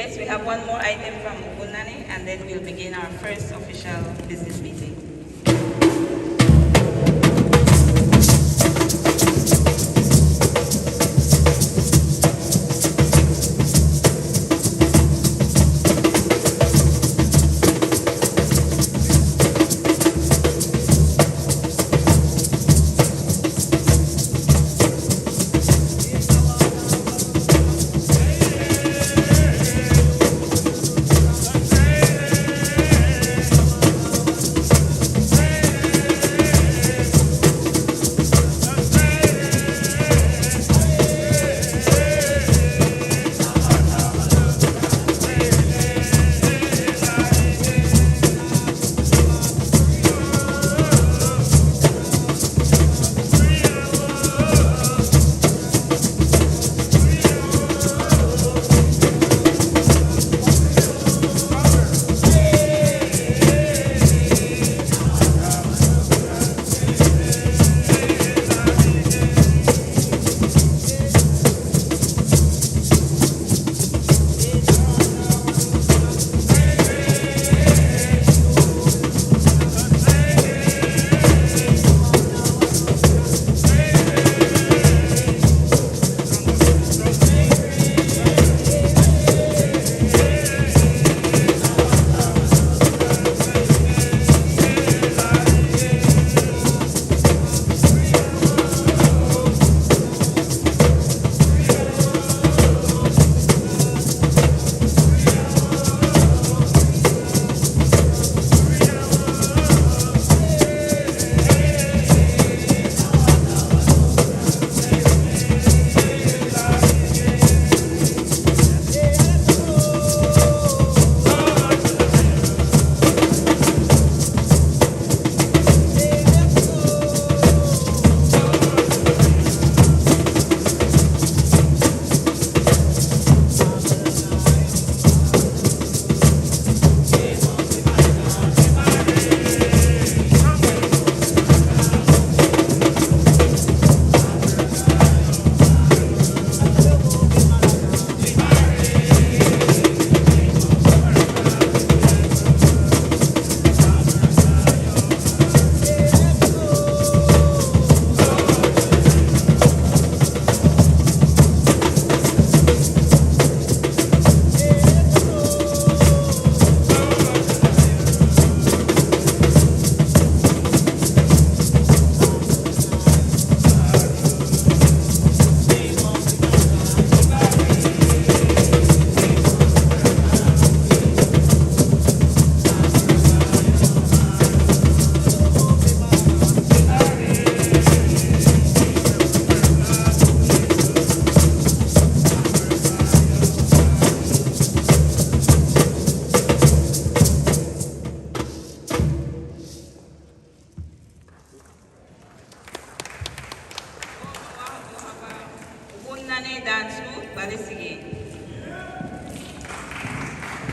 Yes, we have one more item from Ubunani, and then we'll begin our first official business meeting.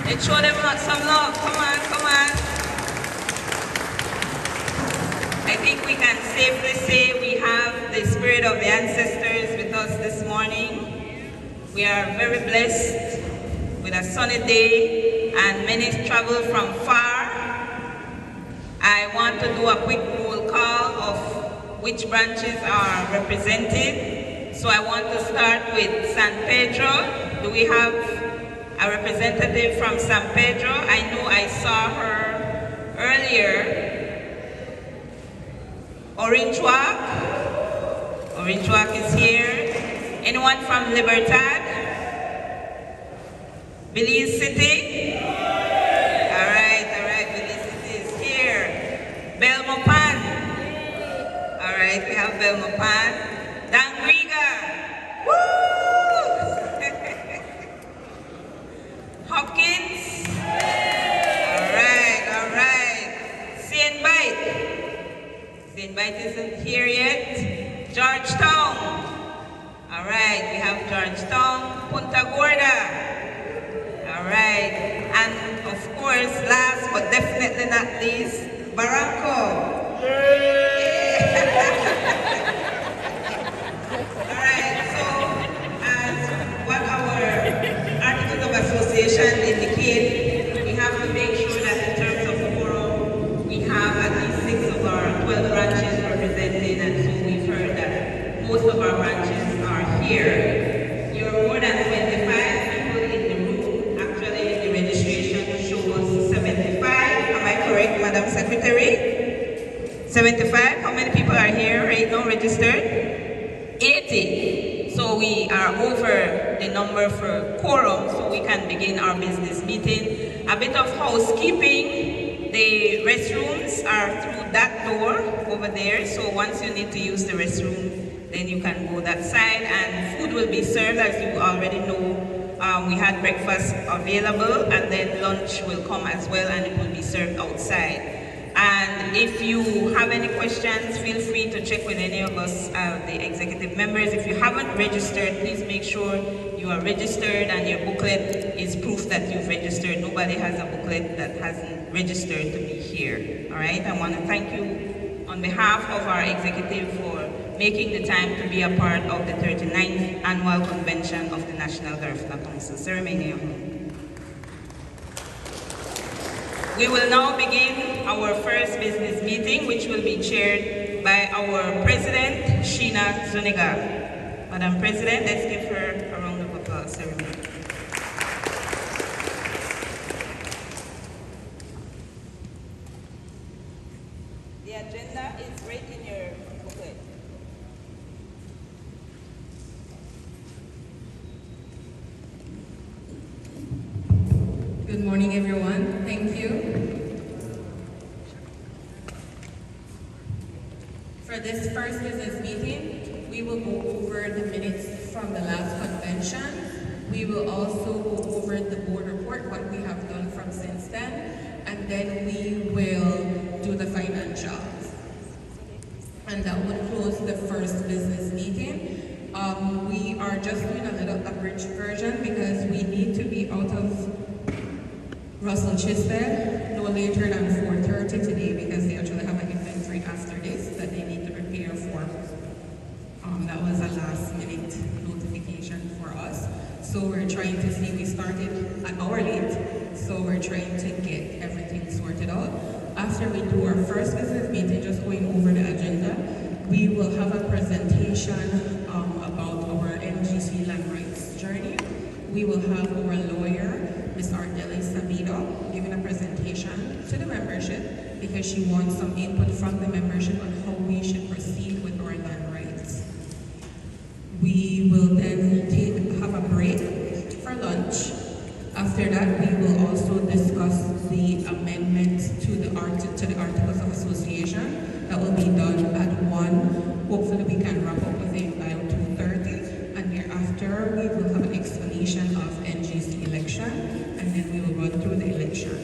Let's show them some love. Come on, come on. I think we can safely say we have the spirit of the ancestors with us this morning. We are very blessed with a sunny day and many travel from far. I want to do a quick roll call of which branches are represented. So I want to start with San Pedro. Do we have a representative from San Pedro? I know I saw her earlier. Orange Walk. Orange Walk is here. Anyone from Libertad? Belize City? All right, Belize City is here. Belmopan. All right, we have Belmopan. Dangriga. Woo! Hopkins. All right. St. Bite. St. Bite isn't here yet. Georgetown. All right, we have Georgetown. Punta Gorda. All right, and of course, last but definitely not least, Barranco. All right, so as what our Articles of Association many people are here right now registered? 80. So we are over the number for quorum, so we can begin our business meeting. A bit of housekeeping. The restrooms are through that door over there. So once you need to use the restroom, then you can go that side, and food will be served, as you already know. We had breakfast available, and then lunch will come as well, and it will be served outside. And if you have any questions, feel free to check with any of us, the executive members. If you haven't registered, please make sure you are registered and your booklet is proof that you've registered. Nobody has a booklet that hasn't registered to be here. All right, I want to thank you on behalf of our executive for making the time to be a part of the 39th Annual Convention of the National Garifuna Council. Sir, we will now begin our first business meeting, which will be chaired by our President, Sheena Zuniga. Madam President, let's give her a round of applause, ceremony. The agenda is right in your booklet. Good morning, everyone. Thank you. For this first business meeting, we will go over the minutes from the last convention. We will also go over the board report, what we have done from since then, and then we will do the financials. And that would close the first business meeting. We are just doing a little abridged version because we need to be out of Russell Chisted no later than 4:30 today, because they actually have an inventory after this that they need to prepare for. That was a last minute notification for us. So we're trying to see, we started an hour late, so we're trying to get everything sorted out. After we do our first business meeting, just going over the agenda, we will have a presentation about our NGC land rights journey. We will have our lawyer, Ms. Ardeli Sabido, giving a presentation to the membership because she wants some input from the membership on how we should proceed with our land rights. We will then have a break for lunch. After that, we will also discuss the amendment to the Articles of Association. That will be done at 1. Hopefully we can wrap up with it by 2:30. And thereafter, we will have an explanation of NGC election, and then we will run through the election.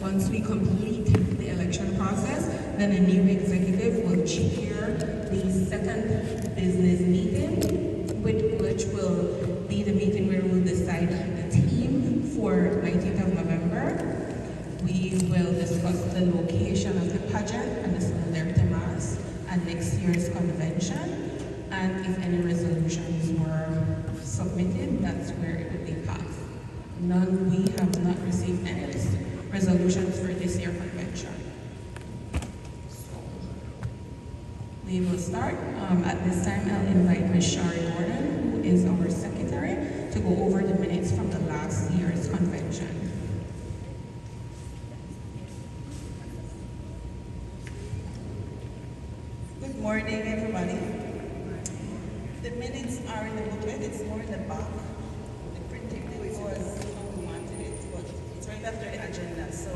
Once we complete the election process, then a new executive will chair the second business meeting, which will be the meeting where we'll decide the team for 19th of November. We will discuss the location of the pageant and the solidarity mass and next year's convention. And if any resolutions were submitted, that's where it would be passed. We have not received any resolutions for this year's convention. So we will start. At this time, I'll invite Ms. Shari Gordon, who is our secretary, to go over the minutes from the last year's convention. Good morning, everybody. The minutes are in the booklet. It's more in the back. The printing was how we wanted it, but it's right after the agenda. So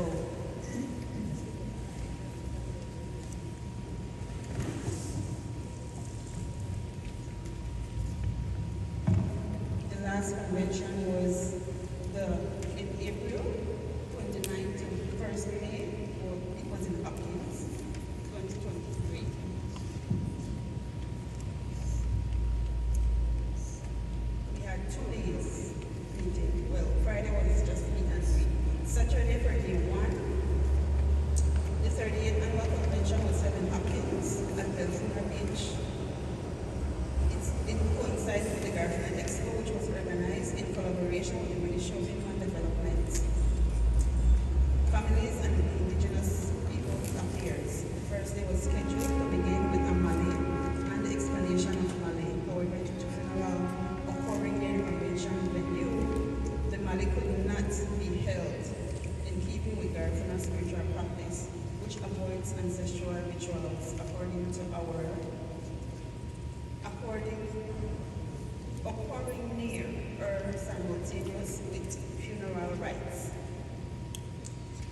the last convention was in April 29th to 1st May. Or it was in Hopkins, 2023. We had 2 days meeting. Well, Friday was just meet and greet. Saturday for day 1. The 38th annual convention was held in Hopkins at Garifuna Beach. It coincides with the Garifuna Expo, which was organized in collaboration with the British Housing and Development. Families and indigenous people affairs. The first day was scheduled to begin with a Malay and the explanation of Malay. However, due to funeral occurring near the convention venue, the Malay could not be held in keeping with Garifuna's spiritual practice, which avoids its ancestral rituals occurring near or simultaneous with funeral rites.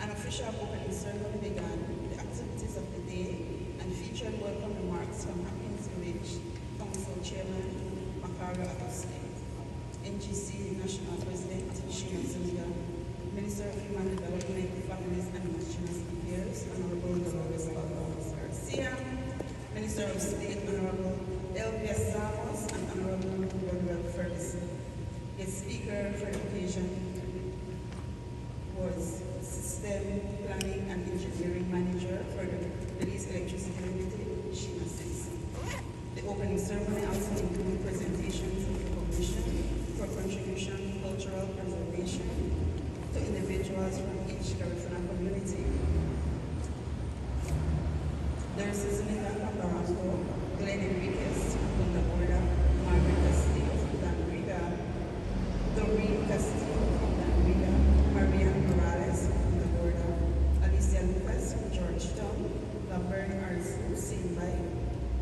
An official opening ceremony began the activities of the day and featured welcome remarks from Hopkins Village Council Chairman Macario Agosti, NGC National President Sheena Zuniga, Minister of Human Development, Families and Indigenous Affairs, Honorable Dolores Garcia, Minister of State, Honorable Elvia Samos, and Honorable Rodwell Ferguson. The speaker for the occasion was System Planning and Engineering Manager for the Belize Electricity Limited, Sheena Simpson. The opening ceremony also included presentations of recognition for contribution to cultural preservation to individuals from each Garifuna community. There is Senator from Barranco, Glenn Enriquez from the border, Margaret Castillo from Danriga, Doreen Castillo from Danriga, Marian Morales from the border, Alicia Lucas from Georgetown, Laverne Arzu, Sinbai,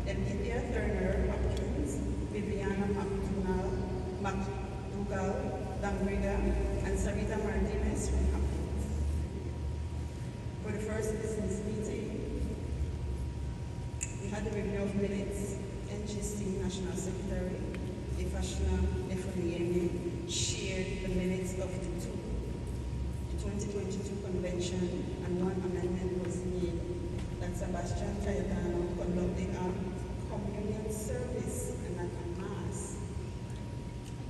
Emilia Turner Hopkins, Viviana McDougall, Danriga, and Sarita Martinez from Hopkins. For the first business meeting, we had a review of minutes. NGC National Secretary, Ifashna Efoniemi, shared the minutes of the 2022 convention, and one amendment was made that Sebastian Cayetano conducted a communion service and not a mass.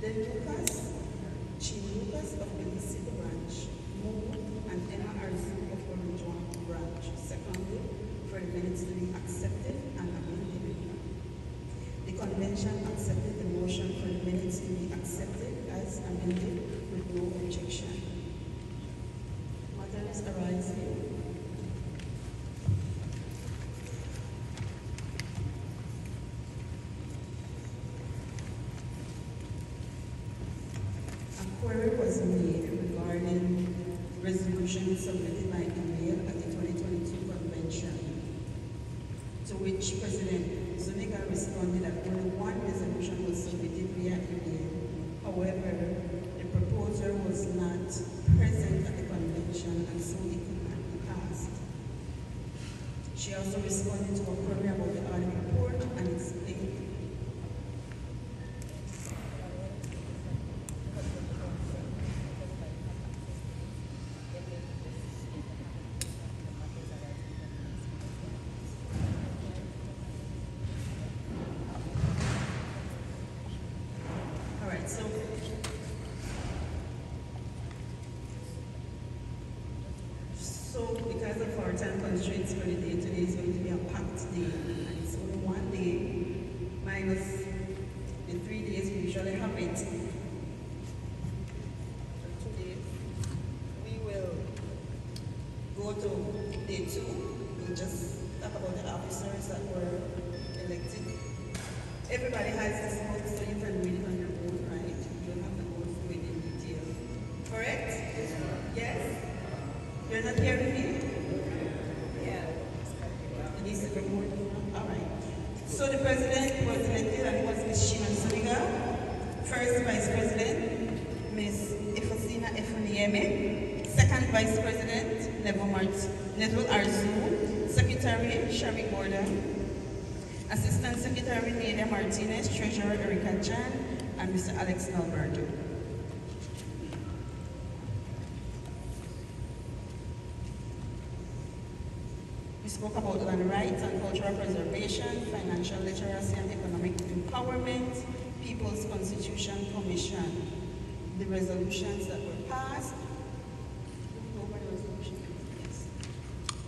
Then Chin Lucas of Belize City Branch moved, and Emma Arzu of Orange Branch seconded for the minutes to be accepted and amended. The convention accepted the motion for the minutes to be accepted as amended with no objection. Matters arising. A query was made regarding resolution submitted by email at the 2022 convention, to which President Zuniga responded that only one resolution was submitted via email. However, the proposer was not present at the convention, and so it could not be passed. She also responded to a query about the audit report and explained So because of our time constraints for the day, today is going to be a packed day, and it's only one day minus the 3 days we usually have it. For 2 days, we will go to day 2. We'll just talk about the officers that were elected. Everybody has this book, so you can read it on your own, right? You don't have to go through it in detail. Correct? Yes? You're not hearing me? Yeah. It needs to be more. All right. So the president was elected, and it was Ms. Sheena Zuniga. First vice president, Ms. Ifosina Efoniemi. Second vice president, Neville Arzu. Secretary, Sherry Gordon. Assistant Secretary, Nadia Martinez. Treasurer, Erica Chan. And Mr. Alex Alberto. We spoke about land rights and cultural preservation, financial literacy and economic empowerment, People's Constitution Commission, the resolutions that were passed.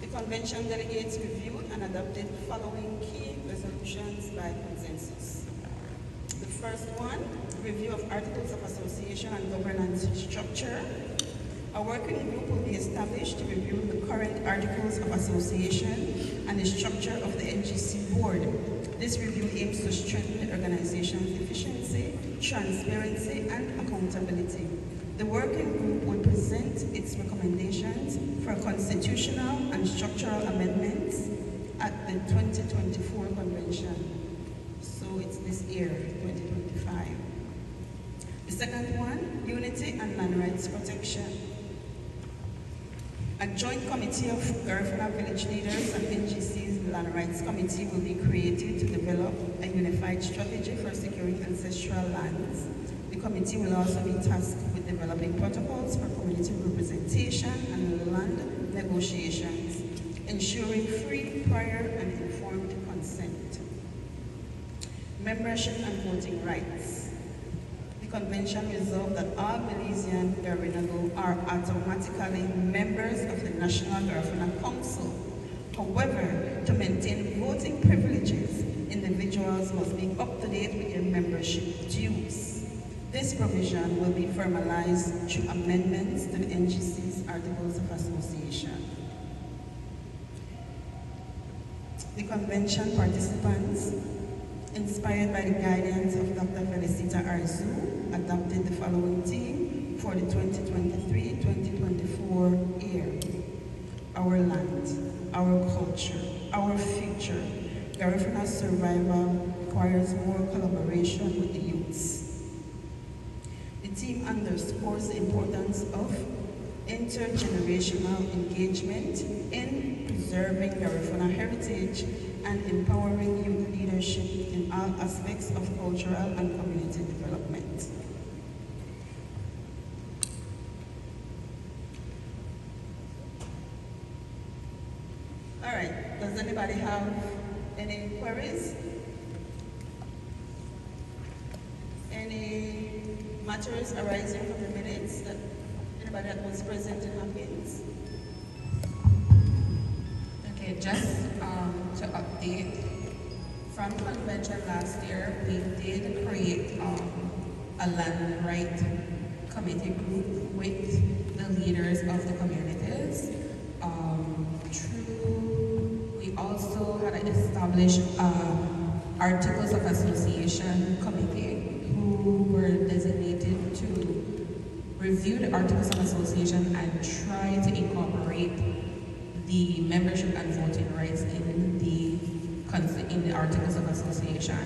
The convention delegates reviewed and adopted the following key resolutions by consensus. The first one, review of Articles of Association and governance structure. A working group will be established to review the current Articles of Association and the structure of the NGC Board. This review aims to strengthen the organization's efficiency, transparency, and accountability. The working group will present its recommendations for constitutional and structural amendments at the 2024 convention. So it's this year, 2025. The second one, unity and land rights protection. A joint committee of Garifuna village leaders and NGC's land rights committee will be created to develop a unified strategy for securing ancestral lands. The committee will also be tasked with developing protocols for community representation and land negotiations, ensuring free, prior, and informed consent. Membership and voting rights. The convention resolved that all Belizean Garinago are automatically members of the National Garifuna Council. However, to maintain voting privileges, individuals must be up to date with their membership dues. This provision will be formalized through amendments to the NGC's Articles of Association. The convention participants, inspired by the guidance of Dr. Felicita Arzu, adopted the following theme for the 2023-2024 year. Our land, our culture, our future. Garifuna's survival requires more collaboration with the youths. The team underscores the importance of intergenerational engagement in preserving Garifuna heritage and empowering youth leadership in all aspects of cultural and community development. All right, does anybody have any queries? Any matters arising from the minutes that anybody that was present in Hopkins? Okay, just to update, from convention last year, we did create a land right committee group with the leaders of the communities. We also had established Articles of Association committee who were designated to review the Articles of Association and try to incorporate the membership and voting rights in the Articles of Association.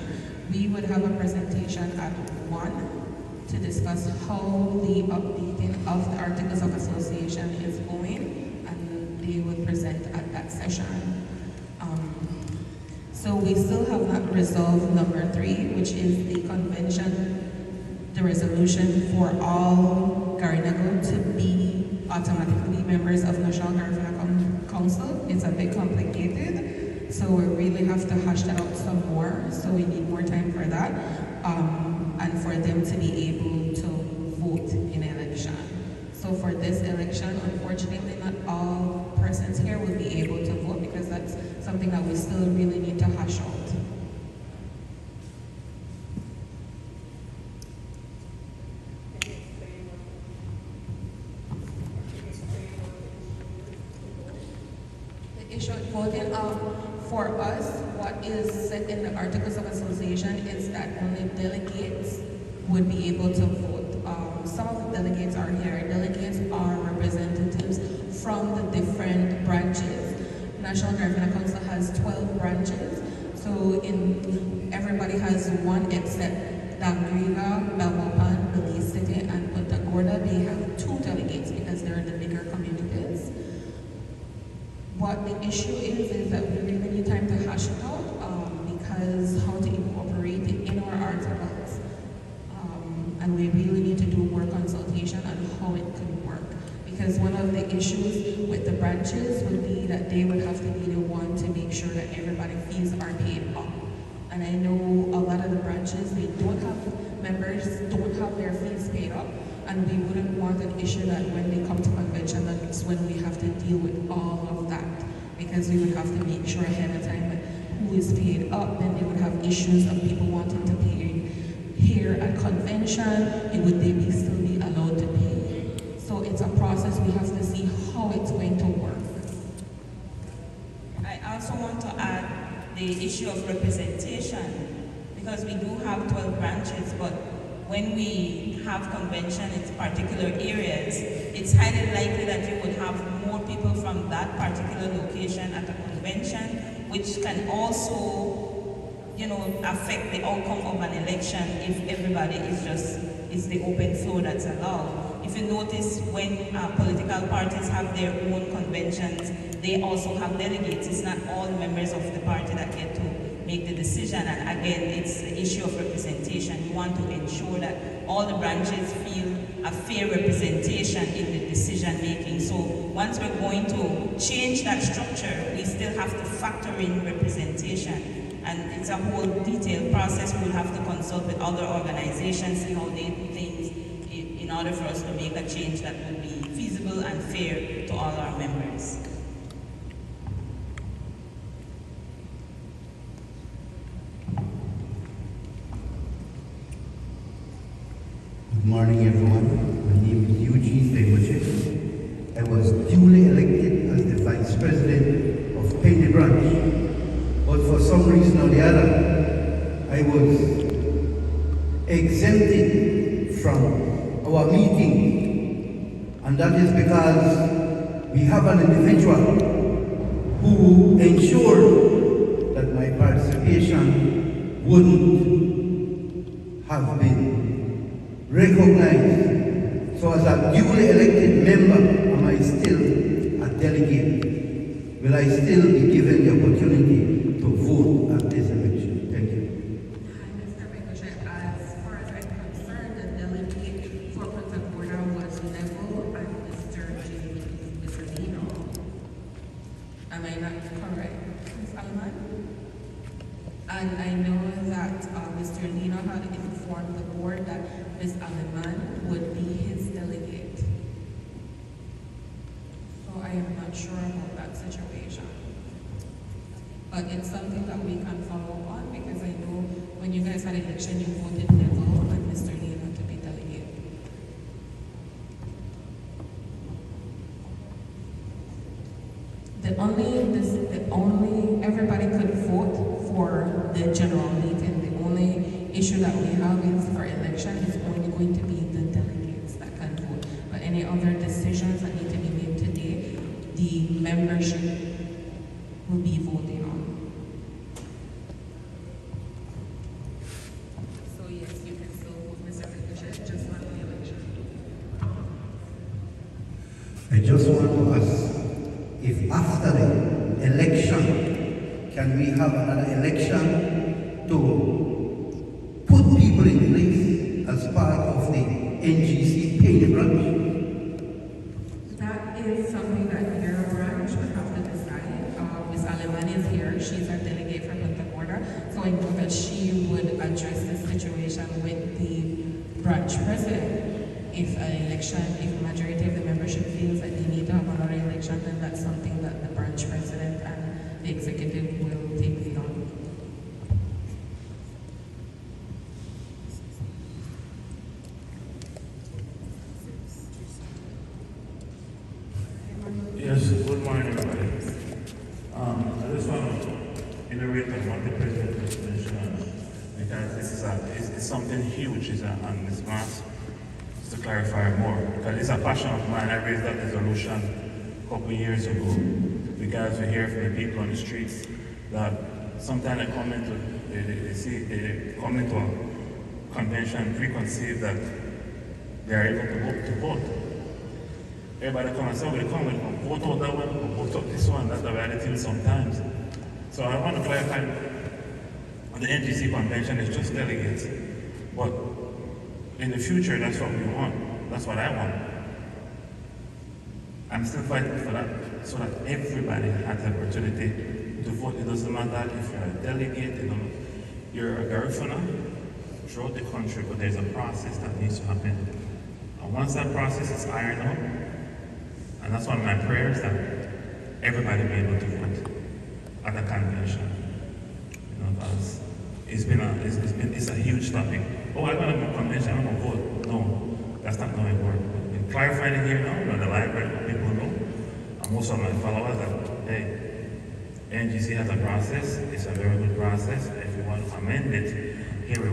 We would have a presentation at 1 to discuss how the updating of the Articles of Association is going, and they would present at that session. So we still have not resolved number 3, which is the convention, the resolution for all Garinago to be automatically members of National Garifuna Council. It's a bit complicated, so we really have to hash that out some more, so we need more time for that, and for them to be able to vote in election. So for this election, unfortunately, not all persons here will be able to vote because that's something that we still really need to hash out. Issue of voting, for us, what is set in the Articles of Association is that only delegates would be able to vote. Some of the delegates are here. Delegates are representatives from the different branches. National Garifuna Council has 12 branches, so everybody has one except Dangriga, Belmopan, Belize City, and Punta Gorda. They have 2 delegates because they're the bigger communities. What the issue is that we really need time to hash it out because how to incorporate it in our articles. And we really need to do more consultation on how it could work. Because one of the issues with the branches would be that they would have to be the one to make sure that everybody's fees are paid up. And I know a lot of the branches, they don't have members, don't have their fees paid up. And we wouldn't want an issue that when they come to convention, that's when we have to deal with all of that. Because we would have to make sure ahead of time that who is paid up, then they would have issues of people wanting to pay here at convention, would they still be allowed to pay? So it's a process, we have to see how it's going to work. I also want to add the issue of representation, because we do have 12 branches, but when we have convention in particular areas, it's highly likely that you would have more people from that particular location at a convention, which can also, affect the outcome of an election if everybody is the open floor that's allowed. If you notice, when political parties have their own conventions, they also have delegates. It's not all members of the party that get to make the decision. And again, it's the issue of representation. You want to ensure that all the branches feel a fair representation in the decision making. So once we're going to change that structure, we still have to factor in representation. And it's a whole detailed process. We'll have to consult with other organizations, see how they do things in order for us to make a change that will be feasible and fair to all our members. Good morning, everyone. My name is Eugene Demoche. I was duly elected as the Vice President of Penny Branch, but for some reason or the other, I was exempted from our meeting, and that is because we have an individual who ensured that my participation wouldn't have been recognized. So as a duly elected member, am I still a delegate? Will I still be given the opportunity to vote at this election? Thank you. Hi, Mr. Ricochet. As far as I'm concerned, the delegate for Punta Gorda was Neville and Mr. Nino. Am I not correct, Ms. Alman? And I know that Mr. Nino had informed the board that Ms. Alman would be his delegate. So I am not sure about that situation. But it's something that we can follow up on, because I know when you guys had election, you voted Neville and Mr. Nino to be delegate. Everybody could vote for the general meeting. The only issue that we have is for election is only going to be the delegates that can vote. But any other decisions that need to be made today, the membership will be voting on. So yes, you can still vote, Mr. Ricochet, just not the election. I just want to ask if after the election, can we have another election to put people in place as part of the NGC Penny Branch? That is something that your branch would have to decide. Ms. Aleman is here. She's our delegate from Punta Gorda. So I know that she would address this situation with the branch president. If a majority of the membership feels that they need to have another election, then that's something that the branch president and the executive will take lead on. Yes, good morning, everybody. I just want to iterate on what the president just mentioned, because this is it's something huge on this mass. Just to clarify more, because it's a passion of mine. I raised that resolution a couple of years ago, because we hear from the people on the streets that sometimes they come into a convention preconceived that they are able to vote. Everybody come and say, oh, we come vote out that one, vote out this one. That's the reality sometimes. So I want to clarify, the NGC convention is just delegates. But in the future, that's what we want. That's what I want. I'm still fighting for that, so that everybody has the opportunity to vote. It doesn't matter if you're a delegate, you're a Garifuna throughout the country, but there's a process that needs to happen. And once that process is ironed out, and that's one of my prayers, that everybody be able to vote at the convention. Because it's a huge topic. Oh, I'm going to go to convention, I'm going to vote. No, that's not going to work. In clarifying it here now, the library, people know, and most of my followers that, hey, NGC has a process, it's a very good process. If you want to amend it, here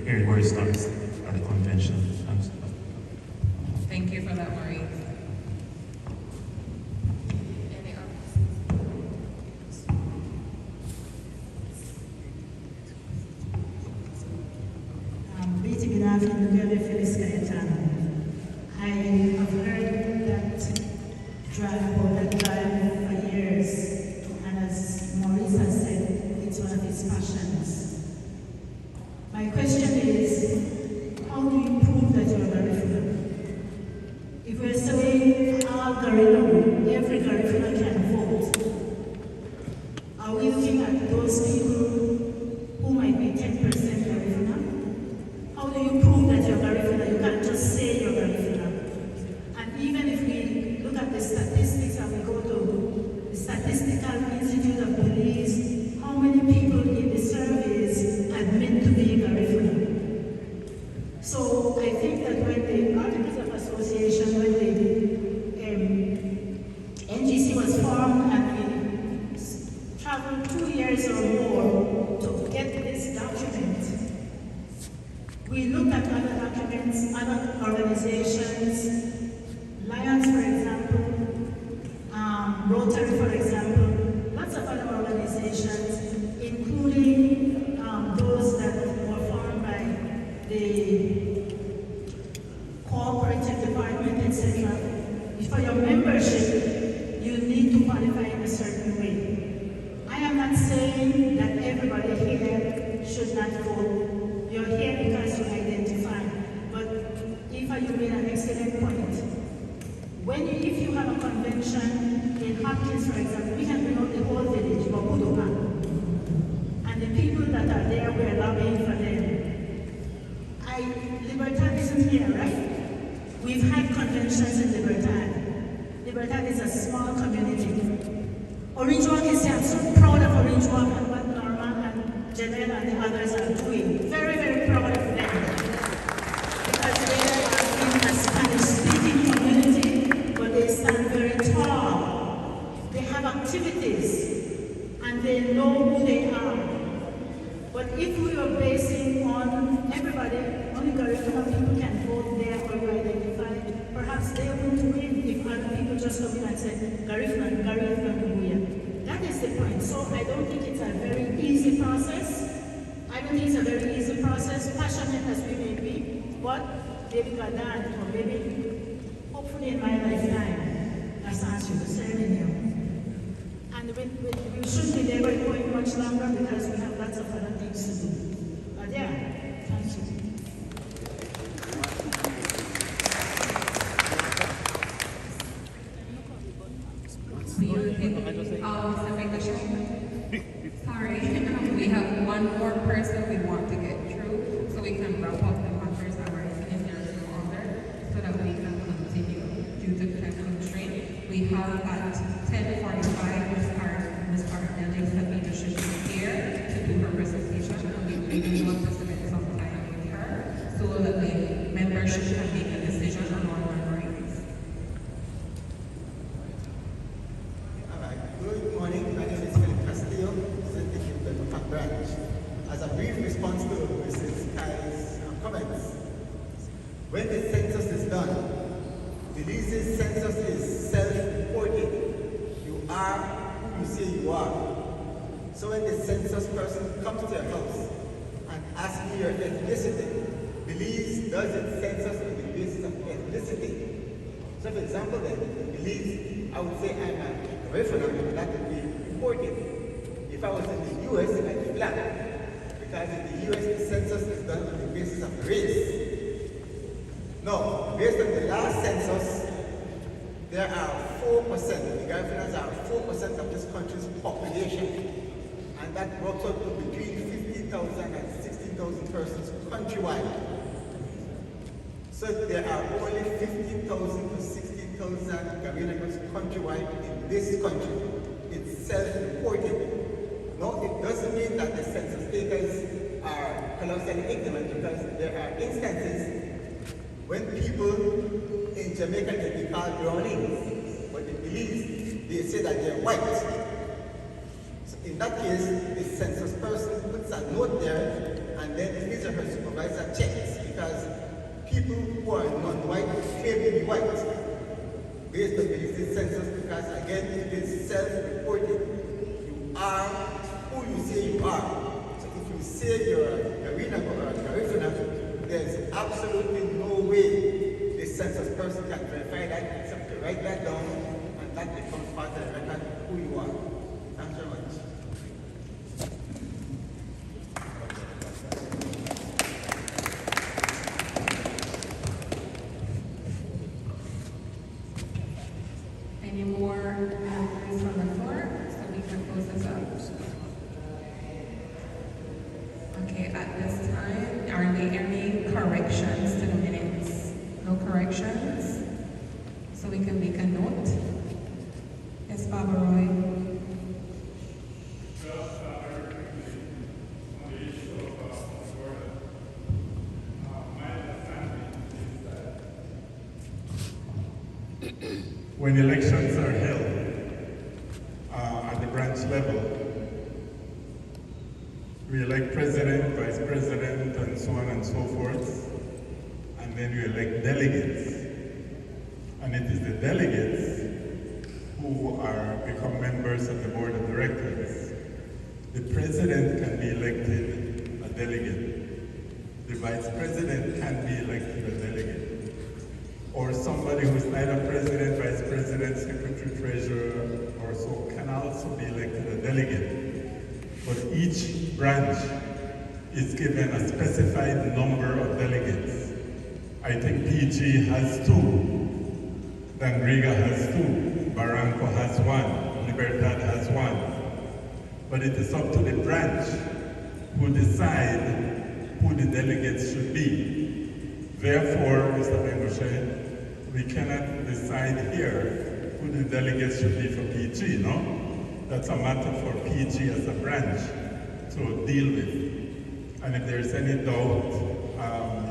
is where it starts. at the convention. Thanks. Thank you for that, Maurice. Any others? Beti binafsi Nugele Felix Cayetano. I have heard that drive for years, and as Maurice has said, it's one of his passions. My question is, how do you prove that you're a Garifuna? If we're saying all Garifuna, every Garifuna can vote, are we looking at those people who might be 10% Garifuna? How do you prove that you're Garifuna? You can't just say you're Garifuna. And even if we look at the statistics and we go to the Statistical Institute of Police, how many people in the surveys admit to being Garifuna? So I think that when the Articles of Association, when the NGC was formed and we traveled 2 years or more to get this document, we looked at other documents, other organizations, Lions, for example, Rotary, for example, lots of other organizations, including those that were formed by the cooperative department, etc. For your membership, you need to qualify in a certain way. I am not saying that everybody here should not vote. You're here because you identify. But if you made an excellent point. If you have a convention in Hopkins, for example, we can bring out the whole village, Bokudoka. And the people that are there, we're lobbying for them. Libertad isn't here, right? We've had conventions in Libertad. Libertad is a small community. Orange Walk is here. I'm so proud of Orange Walk and what Norma and Janelle and the others are doing. Very, very proud of them. Because they are in a Spanish-speaking community, but they stand very tall. They have activities, and they know who they are. But if we are basing on everybody, only Garifuna people can vote there or you identify, perhaps they won't win if other people just come in and say, Garifuna, Buya. That is the point. So I don't think it's a very easy process. I don't think it's a very easy process, passionate as we may be, but maybe Gadan, or maybe, hopefully in my lifetime, that's answered the ceremony. And we shouldn't be there going much longer because we have lots of other things to do. But yeah, thank you. Sorry, we have one more person we want to get through, so we can wrap up the members of our if there's no other, so that we can continue due to time constraint. We have at 10:45 Ms. Cardinelli Sabina should be here to do her presentation, and we really want to spend some time with her so that the membership can make a decision on our memories. Good morning, my name is branch. As a brief response to Mrs. Kai's comments, when the census is done, Belize's census is self-reported. You are who you say you are. So when the census person comes to your house and asks you your ethnicity, Belize does its census on the basis of ethnicity. So for example then, Belize, I would say I'm a Garifuna, that would be reported. If I was in the US, I'd be black. Because in the US, the census is done on the basis of race. No, based on the last census, there are 4%, the Garifunas are 4% of this country's population. And that works out to between 15,000 and 16,000 persons countrywide. So there are only 15,000 to 16,000 Garifunas countrywide in this country. It's self-reported. No, it doesn't mean that the census takers are colossally ignorant, because there are instances when people in Jamaica can be called brownings, but in Belize, they say that they're white. So in that case, the census person puts a note there, and then his or her supervisor checks. If because people who are non-white claim to be white based on the census, because again, it is self-reported. You are who you say you are. So if you say you're a Garifuna or a Garifuna, there's absolutely no way the census person can verify that except to write that down, and that becomes part of the record of who you are. Thanks very much. Any more comments from the floor so we can close this up? Okay, at this time, are there any corrections to the minutes? No corrections? So we can make a note. Yes, Barbara Roy. When elections are held at the branch level, we elect president, vice president, and so on and so forth, and then we elect delegates. And it is the delegates who become members of the board of directors. The president can be elected a delegate. The vice president can be elected a delegate. Or somebody who's neither president, vice president, secretary, treasurer, or so can also be elected a delegate. But each branch is given a specified number of delegates. I think PG has 2, Danriga has 2, Barranco has 1, Libertad has 1. But it is up to the branch who decide who the delegates should be. Therefore, Mr. Bengoshe, we cannot decide here who the delegates should be for PG, no? That's a matter for PG as a branch to deal with. And if there's any doubt,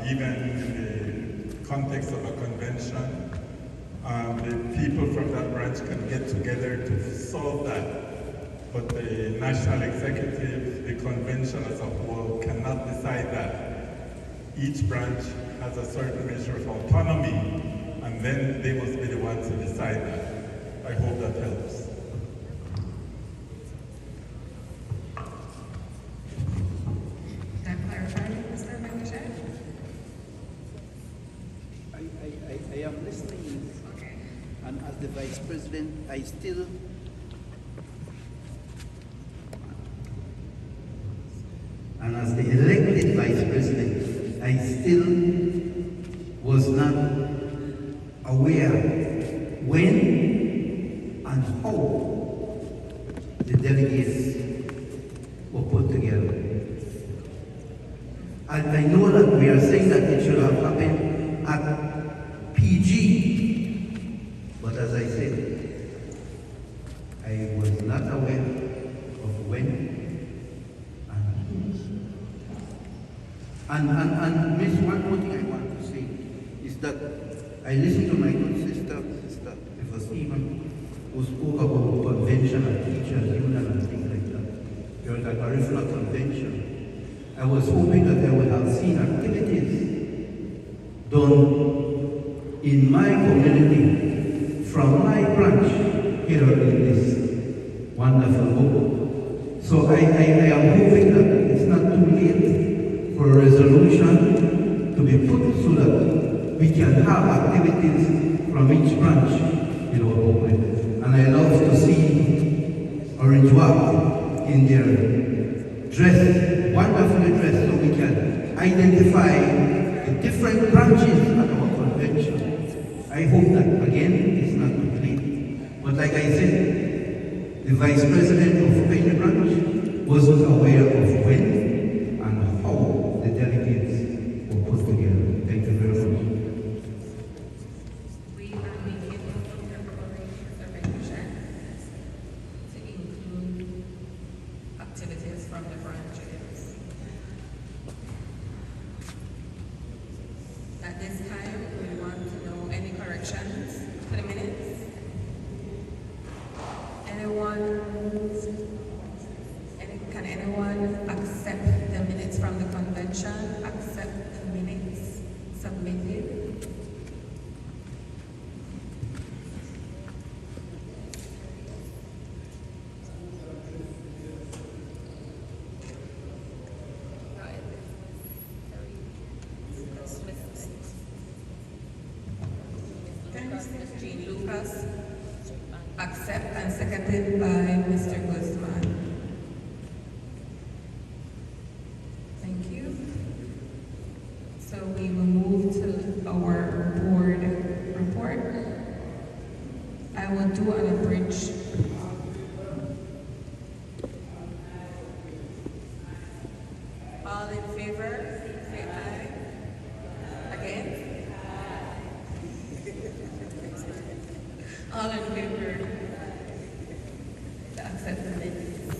even in the context of a convention, the people from that branch can get together to solve that. But the national executive, the convention as a whole, cannot decide that. Each branch has a certain measure of autonomy, and then they must be the ones to decide that. I hope that helps. That clarified, Mr. Bengoshe? I am listening, Okay. and as the vice president, I still and as the elected vice president, I still was not aware when and how the delegates were put together. And I know that we are saying that it should have happened at PG, but as I said, I was not aware of when and Miss, one more thing I want to say is that I listened to my good sister, it was Stephen, who spoke about convention and teachers union and things like that. There was a Garifuna convention. I was hoping that I would have seen activities done in my community from my branch here in this wonderful book. So I am hoping that it's not too late for a resolution to be put so that we can have activities from each branch in our booklet. And I love to see Orange Wab in their dress, wonderfully dressed, so we can identify the different branches at our convention. I hope that, again, it's not too late. But like I said, the vice president of Penny Branch wasn't aware of when and how the delegates were put together. Thank you very much. We are making a temporary reservation to include activities from the branches. At this time, we want to know any corrections to the minutes. Can anyone accept the minutes from the convention? Accept the minutes Ms. Jean Lucas. Accept and seconded by Mr. Guzman. Thank you. So we will move to our board report. I will do an abridged. All in favor, say aye. Against? All in favor to accept the minutes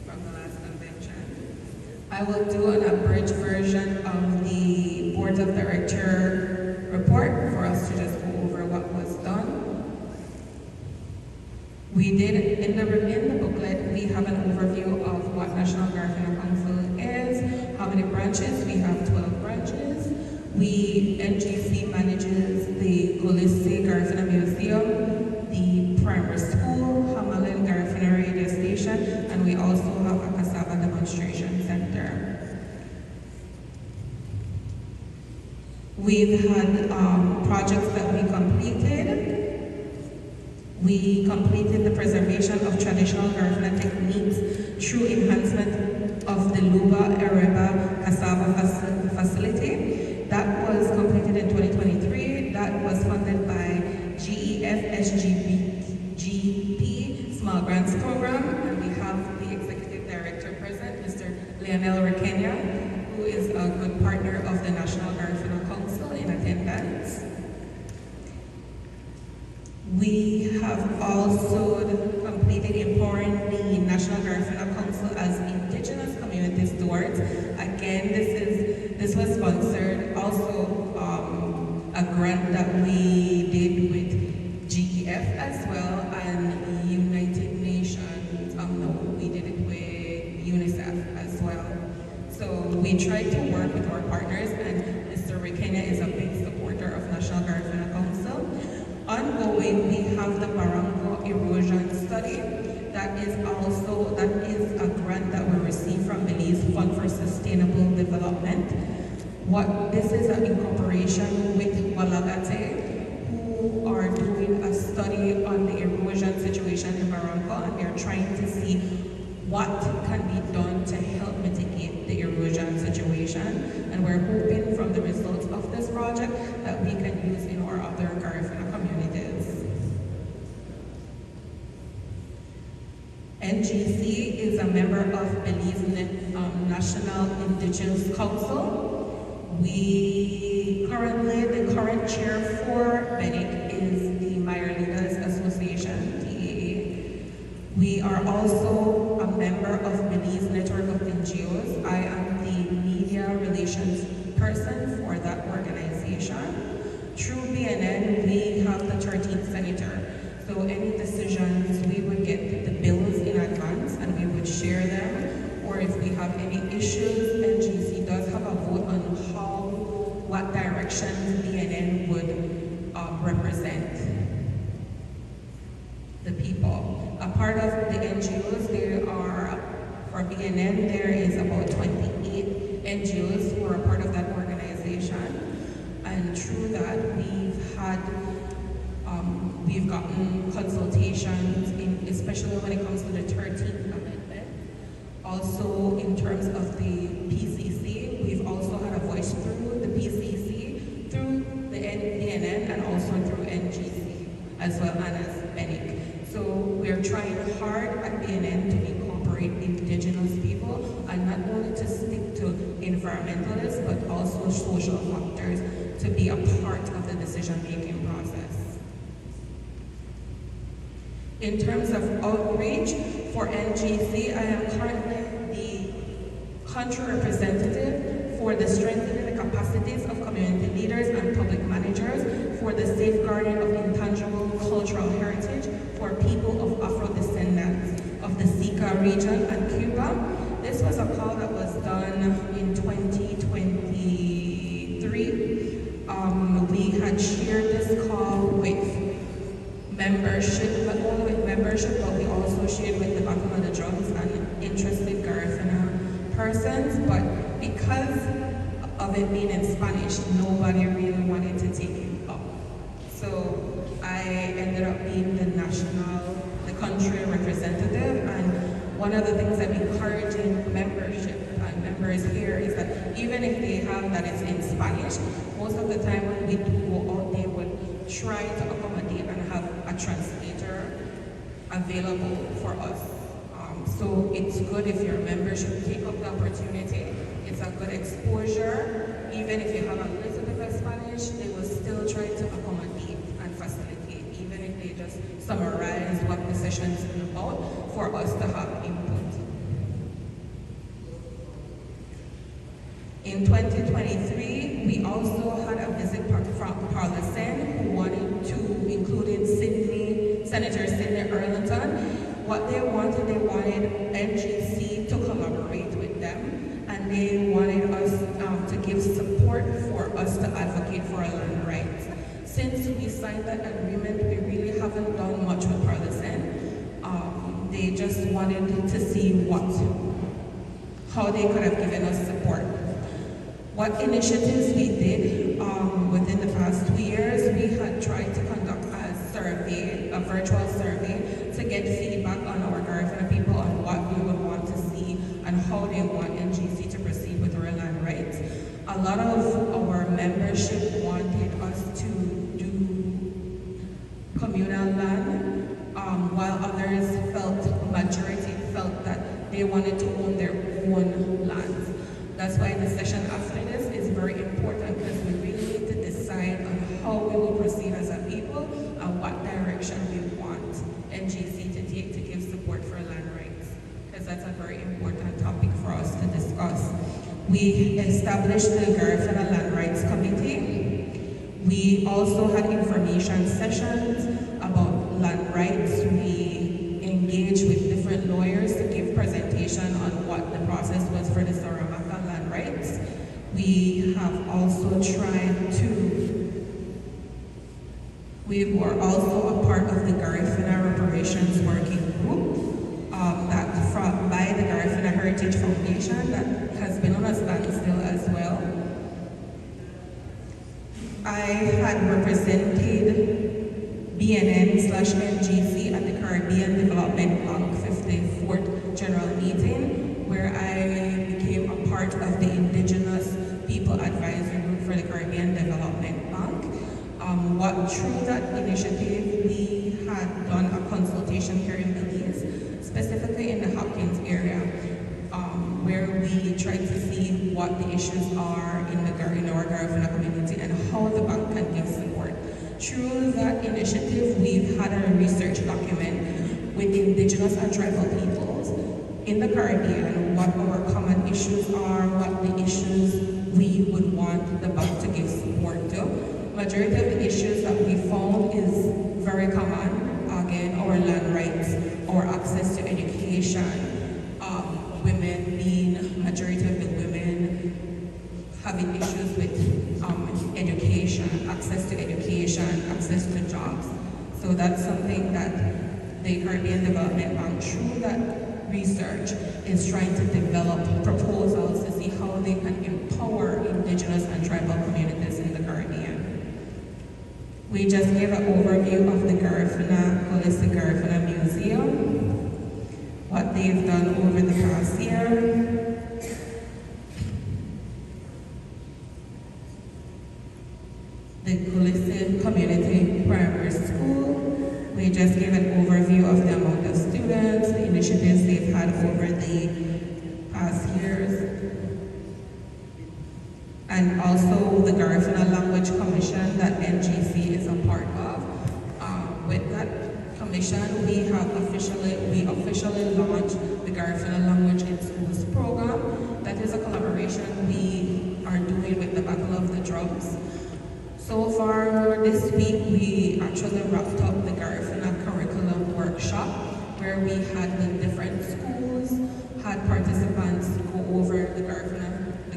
from the last convention. I will do an abridged version of the Board of Director report for us to just go over what was done. We did, in the booklet, we have an overview of what National Garifuna Council is, how many branches. We have 12 branches. NGC manages the Golisi Garifuna Museum, the primary school, Hamalin Garifuna radio station, and we also have a cassava demonstration center. We've had projects that we completed. We completed the preservation of traditional Garifuna techniques through enhancement of the Luba Ereba cassava facility. That was completed in 2023. That was funded by GEF SGP Small Grants Program. And we have the Executive Director present, Mr. Leonel Requena, who is a good partner of the National Garifuna Council in attendance. We have also completed empowering the National Garifuna Council as Indigenous Community Stewards. Again, this was sponsored also a grant that we did with GEF as well and United Nations. No, we did it with UNICEF as well. So we tried to work with our partners, and Mr. Requena is a big supporter of National Garifuna Council. Ongoing, we have the Barranco erosion study. That is a grant that we received from Belize Fund for Sustainable Development. This is an incorporation with Walagate, who are doing a study on the erosion situation in Barranco, and they're trying to see what can be done to help mitigate the erosion situation. And we're hoping from the results of this project that we can use in our other Garifuna communities. NGC is a member of Belize National Indigenous Council. The current chair for BENIC is the Mayor Leaders Association, DAA. We are also a member of Belize Network of NGOs. I am the media relations person for that organization. Through BNN, we have the 13th senator. So any decisions, we would get the bills in advance and we would share them. Or if we have any issues, NGC does have a vote on what directions BNN would represent the people. A part of the NGOs, for BNN, there is about 28 NGOs who are a part of that organization. And through that, we've gotten consultations, especially when it comes to the 13th Amendment. Also, in terms of the PCC, we've also had a voice through the PCC, through the BNN, and also through NGC, as well as BENIC. So we're trying hard at BNN to incorporate Indigenous people, and not only to stick to environmentalists, but also social factors to be a part of the decision-making process. In terms of outreach for NGC, I am currently the country representative for the strengthening the capacities of community leaders and public managers for the safeguarding of intangible cultural heritage for people of Afro-descendants of the Sika region and Cuba. This was a call that was done in 2023. We had shared this call with membership, not only with membership, but we also shared with the bottom of the drums and interested Garifuna persons. But because of it being in Spanish, nobody really wanted to take it up. So ended up being the country representative. And one of the things I'm encouraging membership and members here is that even if they have that it's in Spanish, most of the time when we do go out, they would try to accommodate and have a translator available for us. So it's good if your membership take up the opportunity. It's a good exposure. Even if you have a little bit of Spanish, they will still try to accommodate and facilitate, even if they just summarize what the session is about for us to have input. In 2023, we also had a visit from Parlison, who wanted to include Senator Sidney Arlington. What they wanted NGC to collaborate with them, and they wanted us to give support for us to advocate for our land rights. Since we signed that agreement, we really haven't done much with Parlison. They just wanted to see how they could have given us support. What initiatives we did within the past 2 years, we had tried to conduct a virtual survey to get feedback on our Garifuna people on what we would want to see and how they want NGC to proceed with our land rights. A lot of our membership wanted us to do communal land, while others majority felt that they wanted to own their own lands. That's why the session after this is very important, because we really need to decide on how we will proceed as a people and what direction we want NGC to take to give support for land rights, because that's a very important topic for us to discuss. We established the Garifuna Land Rights Committee. We also had information sessions about land rights. We engaged with different lawyers to give presentation on what the process was for the Saramaka land rights. We have also we were also a part of the Garifuna Reparations Working Group by the Garifuna Heritage Foundation that has been on a standstill as well. I had represented BNN/NGC at the Caribbean Development Bank 54th General Meeting, where I became a part of the Indigenous People Advisory Group for the Caribbean Development Bank. Through that initiative, we had done a consultation here in Belize, specifically in the Hopkins area, where we tried to see what the issues are in our Garifuna community and how the bank can give support. Through that initiative, we've had a research document with Indigenous and tribal peoples in the Caribbean, what our common issues are, what the issues we would want the bank to give support to. Majority of the issues that we found is very common. Again, our land rights, our access to education, women being majority of the women having issues with education, access to jobs. So that's something that the Caribbean Development Bank, through that research, is trying to develop proposals to see how they can empower Indigenous and tribal communities in the Caribbean. We just gave an overview of the Holistic Garifuna Museum, what they've done over the past year. The Holistic Community Primary School, we just gave an overview of the amount of students, the initiatives they've had over the past years. And also the Garifuna Language Commission that NGC is a part of. With that commission, we officially launched the Garifuna Language in Schools program. That is a collaboration we are doing with the Battle of the Drums. So far this week, we actually wrapped up the Garifuna Curriculum Workshop, where we had the different schools, had participants go over the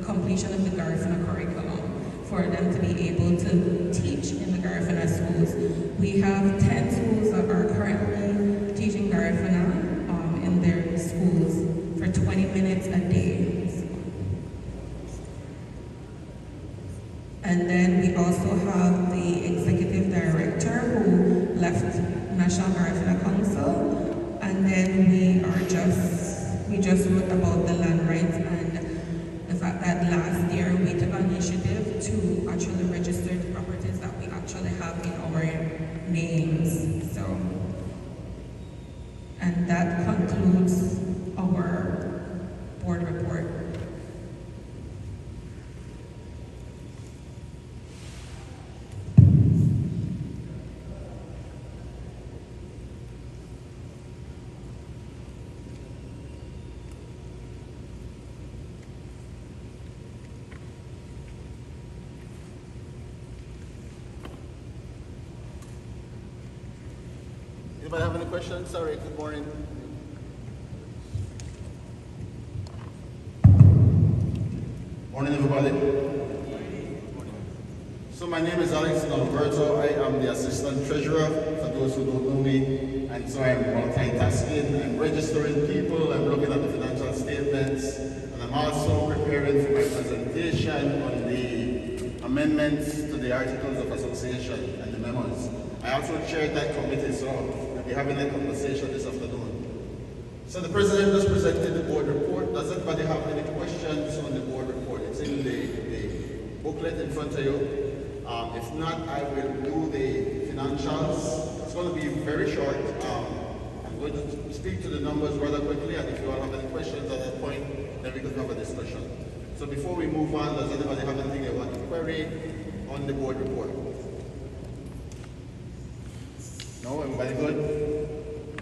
completion of the Garifuna curriculum for them to be able to teach in the Garifuna schools. We have 10 schools that are currently teaching Garifuna in their schools for 20 minutes a day. And then we also have the executive director who left we just wrote about the land rights and the fact that last year we took an initiative to actually register the properties that we actually have in our names. So, and that concludes our board report. Anybody have any questions? Sorry, good morning. Morning, everybody. So my name is Alex Alberto. I am the assistant treasurer, for those who don't know me. And so I'm multitasking. I'm registering people, I'm looking at the financial statements, and I'm also preparing for my presentation on the amendments to the Articles of Association and the memos. I also chaired that committee, so we'll be having a conversation this afternoon. So the president just presented the board report. Does anybody have any questions on the board report? It's in the booklet in front of you. If not, I will do the financials. It's going to be very short. I'm going to speak to the numbers rather quickly, and if you all have any questions at that point, then we can have a discussion. So before we move on, does anybody have anything they want to query on the board report? No? Everybody good?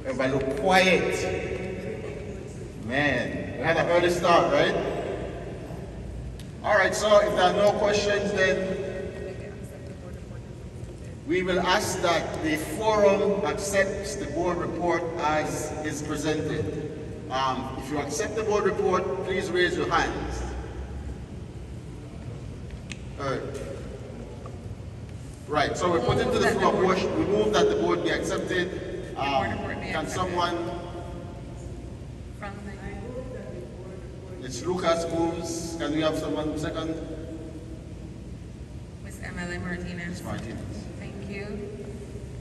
Everybody look quiet. Man, we had an early start, right? All right, so if there are no questions, then we will ask that the forum accepts the board report as is presented. If you accept the board report, please raise your hands. All right. Right, so we're putting to the floor motion. We move that the board be accepted. Can someone? It's Lucas moves. Can we have someone second? Ms. Emily Martinez. Ms. Martinez. Thank you.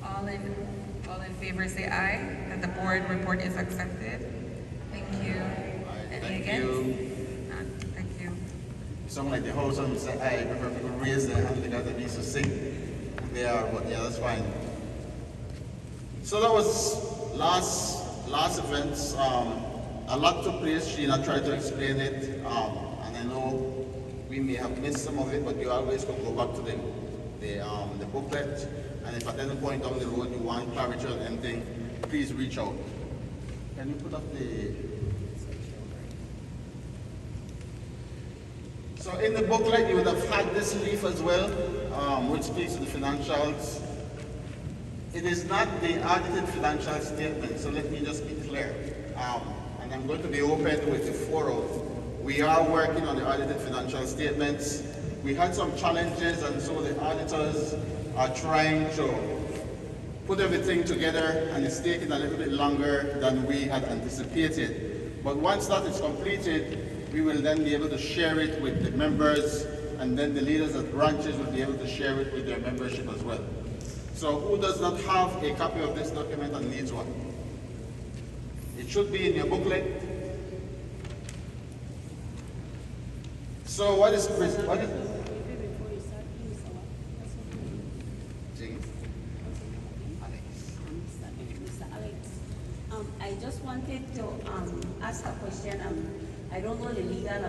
All in favor say aye, that the board report is accepted. Thank you. Thank you. None. Thank you. Someone like the host and say aye, I prefer people raise their hand, they got to be succinct who they are, but yeah, that's fine. So that was last events. A lot took place. Sheena tried to explain it, and I know we may have missed some of it, but you always can go back to the booklet. And if at any point down the road you want clarity on anything, please reach out. Can you put up the? So in the booklet you would have had this leaf as well, which speaks to the financials. It is not the audited financial statement, so let me just be clear. And I'm going to be open with the forum. We are working on the audited financial statements. We had some challenges, and so the auditors are trying to put everything together, and it's taking a little bit longer than we had anticipated. But once that is completed, we will then be able to share it with the members, and then the leaders of branches will be able to share it with their membership as well. So who does not have a copy of this document and needs one? It should be in your booklet. So what is I just wanted to ask a question. I don't know the legal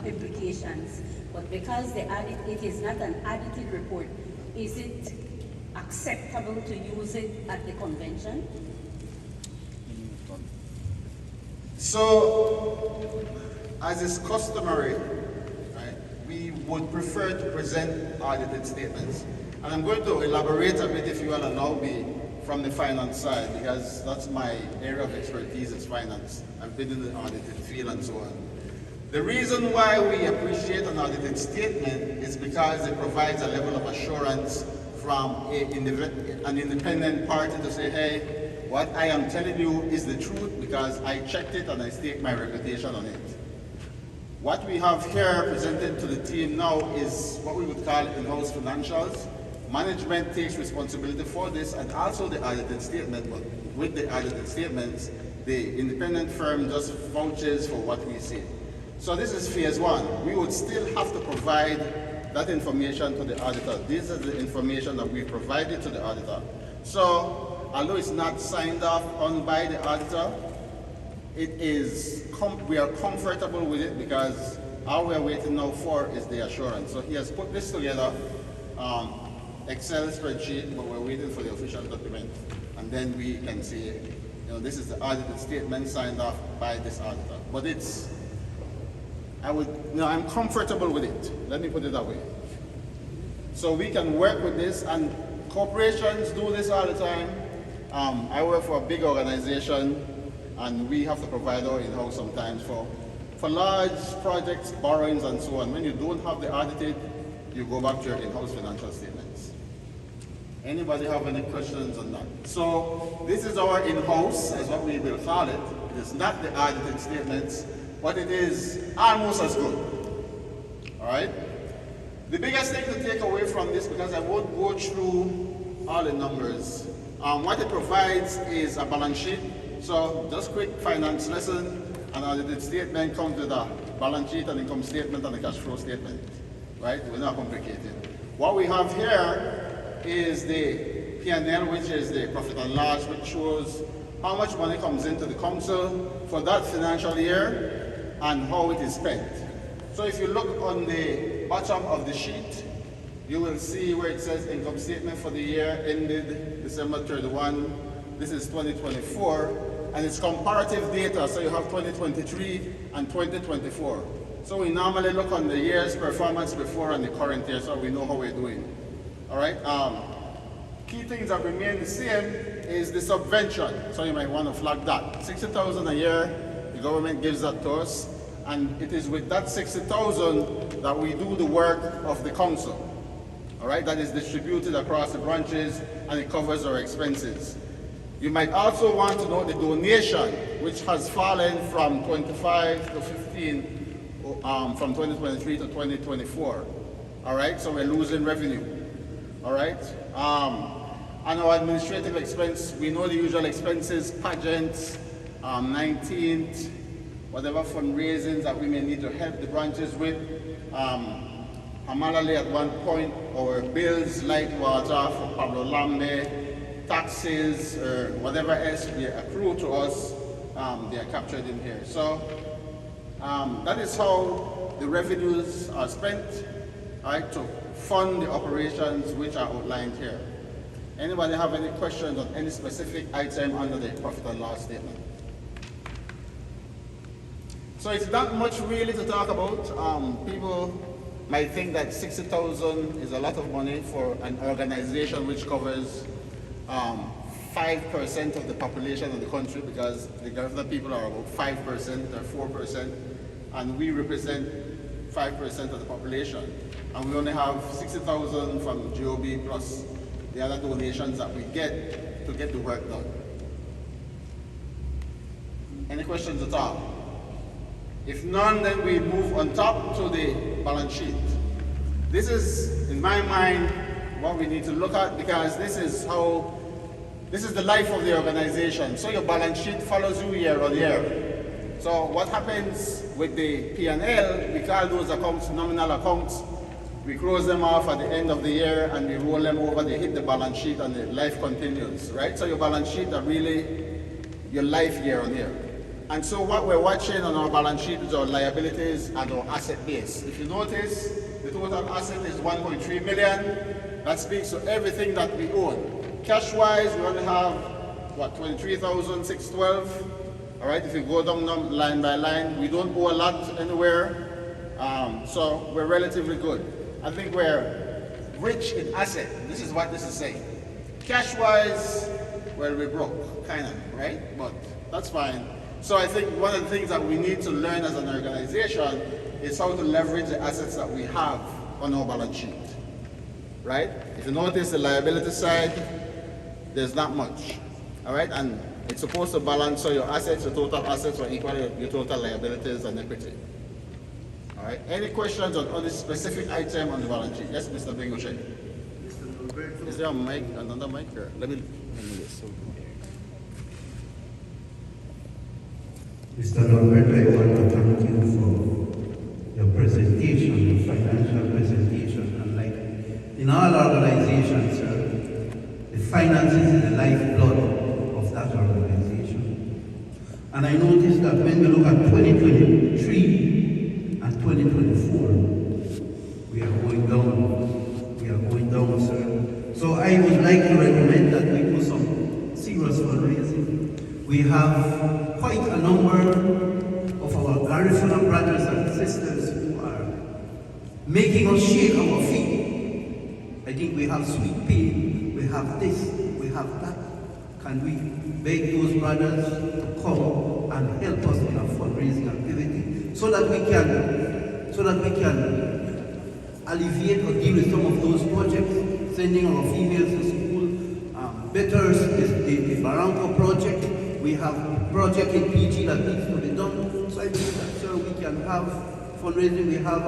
implications, but because it is not an audited report, is it acceptable to use it at the convention? So, as is customary, right, we would prefer to present audited statements. And I'm going to elaborate a bit, if you will allow me, from the finance side, because that's my area of expertise is finance. I've been in the audited field and so on. The reason why we appreciate an audited statement is because it provides a level of assurance from an independent party to say, hey, what I am telling you is the truth because I checked it and I stake my reputation on it. What we have here presented to the team now is what we would call in-house financials. Management takes responsibility for this and also the audited statement, but with the audited statements, the independent firm just vouches for what we say. So this is phase one. We would still have to provide that information to the auditor. This is the information that we provided to the auditor. So although it's not signed off on by the auditor, it is we are comfortable with it because all we are waiting now for is the assurance. So he has put this together, Excel spreadsheet, but we're waiting for the official document. And then we can say, this is the audited statement signed off by this auditor. But I'm comfortable with it. Let me put it that way. So we can work with this, and corporations do this all the time. I work for a big organization, and we have to provide our in-house sometimes for large projects, borrowings, and so on. When you don't have the audited, you go back to your in-house financial statements. Anybody have any questions on that? So this is our in-house, as what we will call it. It is not the audited statements, but it is almost as good. All right? The biggest thing to take away from this, because I won't go through all the numbers, what it provides is a balance sheet. So just quick finance lesson, an audited statement comes with a balance sheet, an income statement, and a cash flow statement. Right? We're not complicated. What we have here is the P&L, which is the profit and loss, which shows how much money comes into the council for that financial year and how it is spent. So if you look on the bottom of the sheet, you will see where it says income statement for the year ended December 31. This is 2024, and it's comparative data, so you have 2023 and 2024. So we normally look on the year's performance before and the current year, so we know how we're doing. All right. Key things that remain the same is the subvention. So you might want to flag that. 60,000 a year, the government gives that to us, and it is with that 60,000 that we do the work of the council. All right, that is distributed across the branches, and it covers our expenses. You might also want to know the donation, which has fallen from 25 to 15, from 2023 to 2024. All right, so we're losing revenue. All right, and our administrative expense, we know the usual expenses, pageants, 19th, whatever fundraisings that we may need to help the branches with. Hamalali at one point, our bills, light, water for Pablo Lambe, taxes, or whatever else they accrue to us, they are captured in here. So that is how the revenues are spent, right, to fund the operations which are outlined here. Anybody have any questions on any specific item under the profit and loss statement? So it's not much really to talk about. People might think that 60,000 is a lot of money for an organization which covers 5% of the population of the country, because the Garifuna people are about 5% or 4%, and we represent 5% of the population. And we only have 60,000 from GOB plus the other donations that we get to get the work done. Any questions at all? If none, then we move on top to the balance sheet. This is, in my mind, what we need to look at, because this is the life of the organization. So your balance sheet follows you year on year. So what happens with the P&L, we call those accounts nominal accounts. We close them off at the end of the year and we roll them over, they hit the balance sheet and the life continues, right? So your balance sheet are really your life year on year. And so what we're watching on our balance sheet is our liabilities and our asset base. If you notice, the total asset is 1.3 million. That speaks to everything that we own. Cash-wise, we only have, what, 23,612. All right, if you go down line by line, we don't owe a lot anywhere. So we're relatively good. I think we're rich in asset. This is what this is saying. Cash-wise, well, we're broke, kind of, right? But that's fine. So I think one of the things that we need to learn as an organization is how to leverage the assets that we have on our balance sheet, right? If you notice the liability side, there's not much, all right? And it's supposed to balance, so your assets, your total assets are equal to your total liabilities and equity. All right, any questions on this specific item on the balance sheet? Yes, Mr. Bengoshe. Is there a mic, another mic here? Let me this. Mr. Norbert, I want to thank you for your presentation, your financial presentation. And like in all organizations, the finances is the lifeblood of that organization. And I noticed that when we look at 2023 and 2024, we are going down. We are going down, sir. So I would like to recommend that we do some serious fundraising. We have quite a number of our Garifuna brothers and sisters who are making us shake our feet. I think we have sweet pain, we have this, we have that. Can we beg those brothers to come and help us in our fundraising activity so that we can alleviate or deal with some of those projects, sending our females to school, better the Barranco project. We have a project in PG that needs to be done. So I believe that, sir, we can have fundraising. We have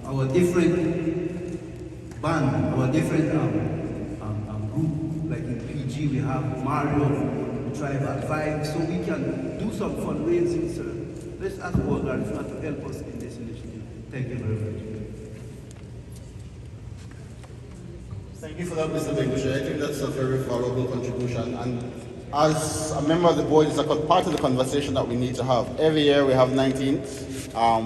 our different band, our different group, like in PG, we have Mario, Tribe at 5, so we can do some fundraising, sir. Let's ask our Garifuna to help us in this initiative. Thank you very much. Thank you for that, Mr. Begusha. I think that's a very valuable contribution. And as a member of the board, it's a part of the conversation that we need to have. Every year we have 19th.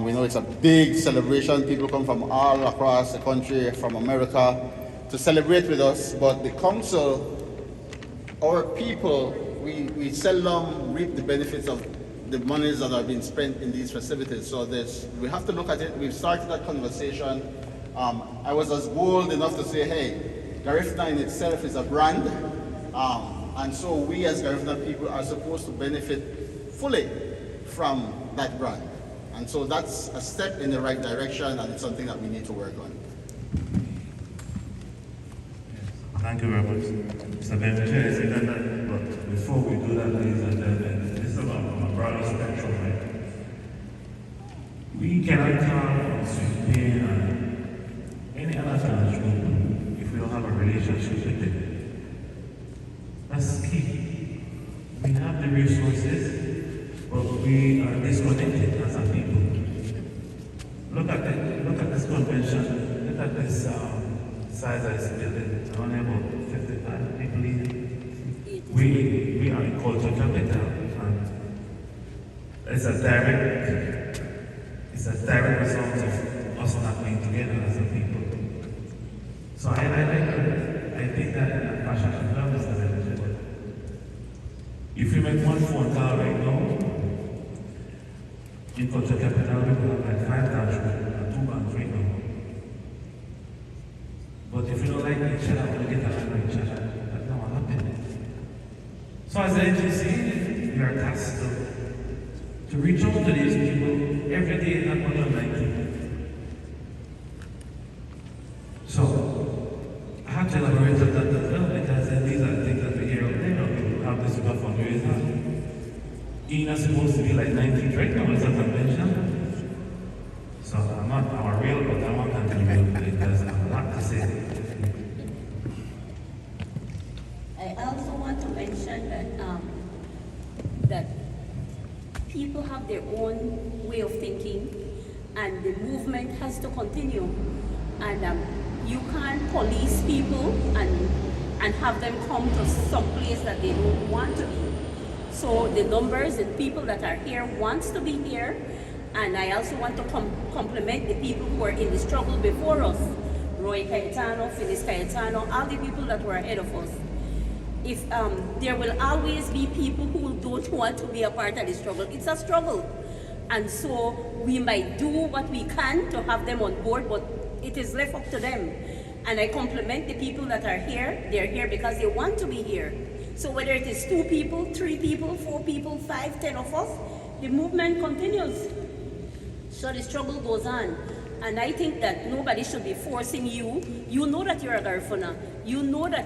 We know it's a big celebration. People come from all across the country, from America, to celebrate with us. But the council, our people, we seldom reap the benefits of the monies that are being spent in these festivities. So we have to look at it. We've started that conversation. I was as bold enough to say, hey, Garifuna in itself is a brand. And so we as Garifuna people are supposed to benefit fully from that brand. And so that's a step in the right direction, and it's something that we need to work on. Thank you very much. Mr. Ben, but before we do that, ladies and gentlemen, this is about a broader spectrum, right? We cannot count on sweet pain and any other challenge group if we don't have a relationship with it. That's key. We have the resources, but we are disconnected as a people. Look at this convention. Look at this size of this building. Only about 55 people here. We are a culture capital, and it's a direct result of us not being together as a people. So I think that in a fashion should love this dimension. If you make one phone call right now, in culture capital, we will have like 5 branches and 2 banks right now. But if you don't like each other, we'll get along with each other. That's not what happened. So as an agency, we are tasked to reach out to these people every day, not only online. So I have to elaborate on that as well, because these are things that we hear out there. People have this stuff fundraiser. It's supposed to be like 19th right now, it's a convention. So I'm a real, but I want to continue because I have a lot to say. I also want to mention that people have their own way of thinking, and the movement has to continue. And you can't police people and have them come to some place that they don't want to be. So the numbers and people that are here wants to be here, and I also want to compliment the people who were in the struggle before us. Roy Cayetano, Phyllis Cayetano, all the people that were ahead of us. If there will always be people who don't want to be a part of the struggle. It's a struggle. And so we might do what we can to have them on board, but it is left up to them. And I compliment the people that are here. They're here because they want to be here. So whether it is 2 people, 3 people, 4 people, 5, 10 of us, the movement continues. So the struggle goes on. And I think that nobody should be forcing you. You know that you're a Garifuna. You know that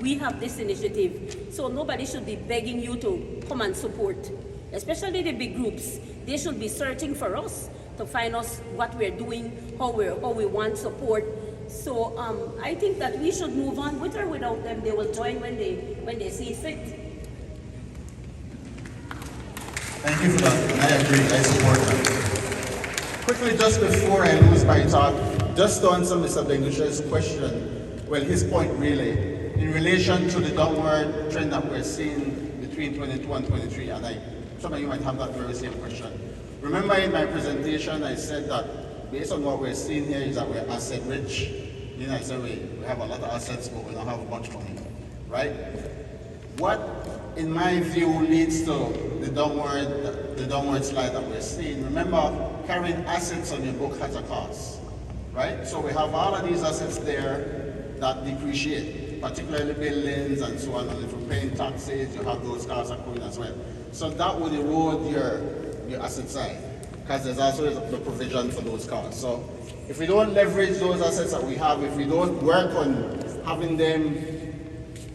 we have this initiative. So nobody should be begging you to come and support, especially the big groups. They should be searching for us to find us what we're doing, how we want support. So I think that we should move on with or without them. They will join when they see fit. Thank you for that, and I agree, I support that. Quickly, just before I lose my thought, just to answer Mr. Bengusha's question, well, his point really, in relation to the downward trend that we're seeing between 22 and 23, and some of you might have that very same question. Remember in my presentation, I said that based on what we're seeing here is that we're asset rich. You know, I said we have a lot of assets, but we don't have much money, right? What, in my view, leads to the downward slide that we're seeing? Remember, carrying assets on your book has a cost, right? So we have all of these assets there that depreciate, particularly buildings and so on, and if you're paying taxes, you have those costs accruing as well. So that would erode your asset side, because there's also the provision for those costs. So if we don't leverage those assets that we have, if we don't work on having them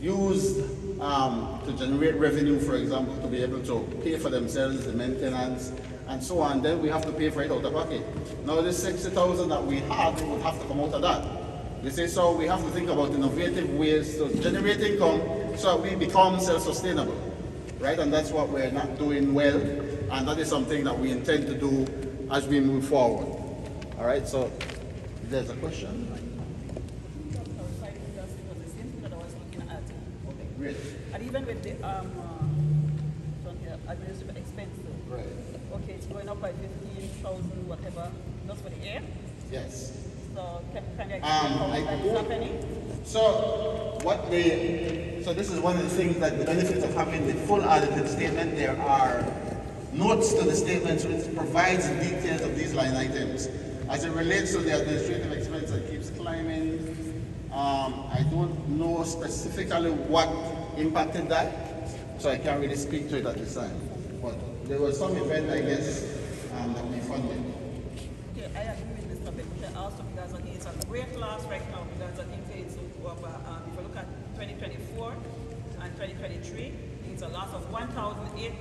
used to generate revenue, for example, to be able to pay for themselves, the maintenance, and so on, then we have to pay for it out of pocket. Now this 60,000 that we have, would have to come out of that. You see, so we have to think about innovative ways to generate income so that we become self-sustainable, right? And that's what we're not doing well, and that is something that we intend to do as we move forward. All right, so there's a question. Great. And even with the administrative expenses, Right. okay, it's going up by 15,000, whatever, just for the air. Yes. So can you explain how that is happening? So this is one of the things that the benefits of having the full audited statement. There are notes to the statements which provides details of these line items. As it relates to the administrative expense that keeps climbing, I don't know specifically what impacted that, so I can't really speak to it at this time. But there was some event, I guess, that we funded. Okay, I agree with Mr. Beck. Also, because I think it's a great loss right now, because I think it's over, if you look at 2024 and 2023, it's a loss of 1,008.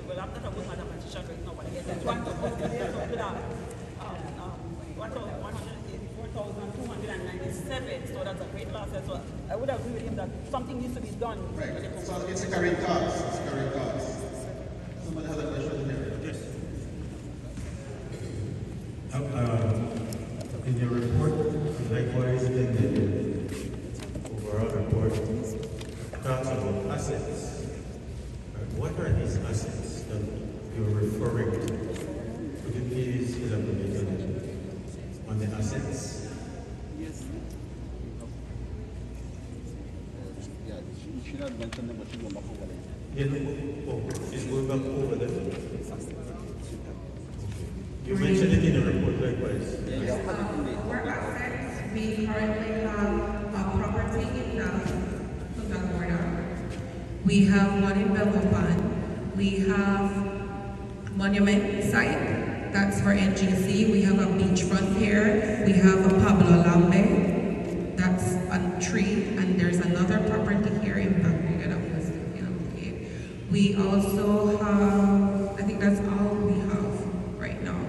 Well, I'm not a good mathematician right now, but I guess it's 184,297. So that's a great loss. So I would agree with him that something needs to be done. Right. So it's a carrying cost. It's a carrying cost. Somebody has a question here. Yes. In your report, likewise in the overall report, talks about assets. What are these assets that you're referring to? Could you please elaborate on the assets? Yes. Yeah, she not mentioned them, but she will back over there. Yeah, it's going back over there. You mentioned it in the report, likewise. Our assets, we currently have a property in Punta Gorda. We have one in Belmopan. We have monument site, that's for NGC. We have a beachfront here. We have a Pablo Lambe, that's a tree. And there's another property here in Bangladesh that was okay. We also have, I think that's all we have right now.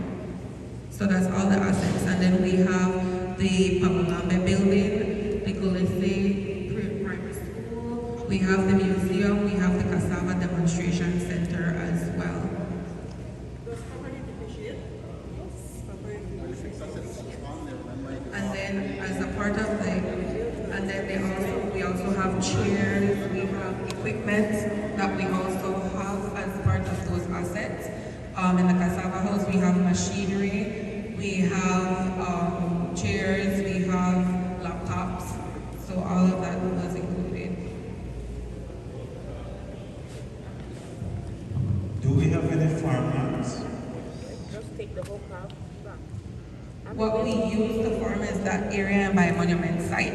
So that's all the assets. And then we have the Pablo Lambe building, the Golese Primary School. We have the museum. We have the Cassava Demonstration Center as well. Does property depreciate? Yes. And then as a part of the, and then we also have chairs, we have equipment that we also have as part of those assets. In the Cassava House, we have machinery, we have chairs, we have laptops. So all of that was included. Do we have any farmlands? Just take the whole car back. What we use to farm is that area by monument site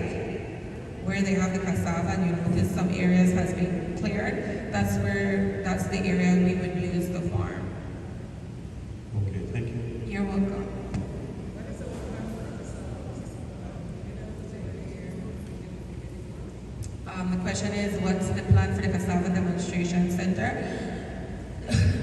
where they have the cassava, and you notice some areas has been cleared. That's the area we would use to farm. Okay, thank you. You're welcome. The question is, what's the plan for the Cassava Demonstration Center?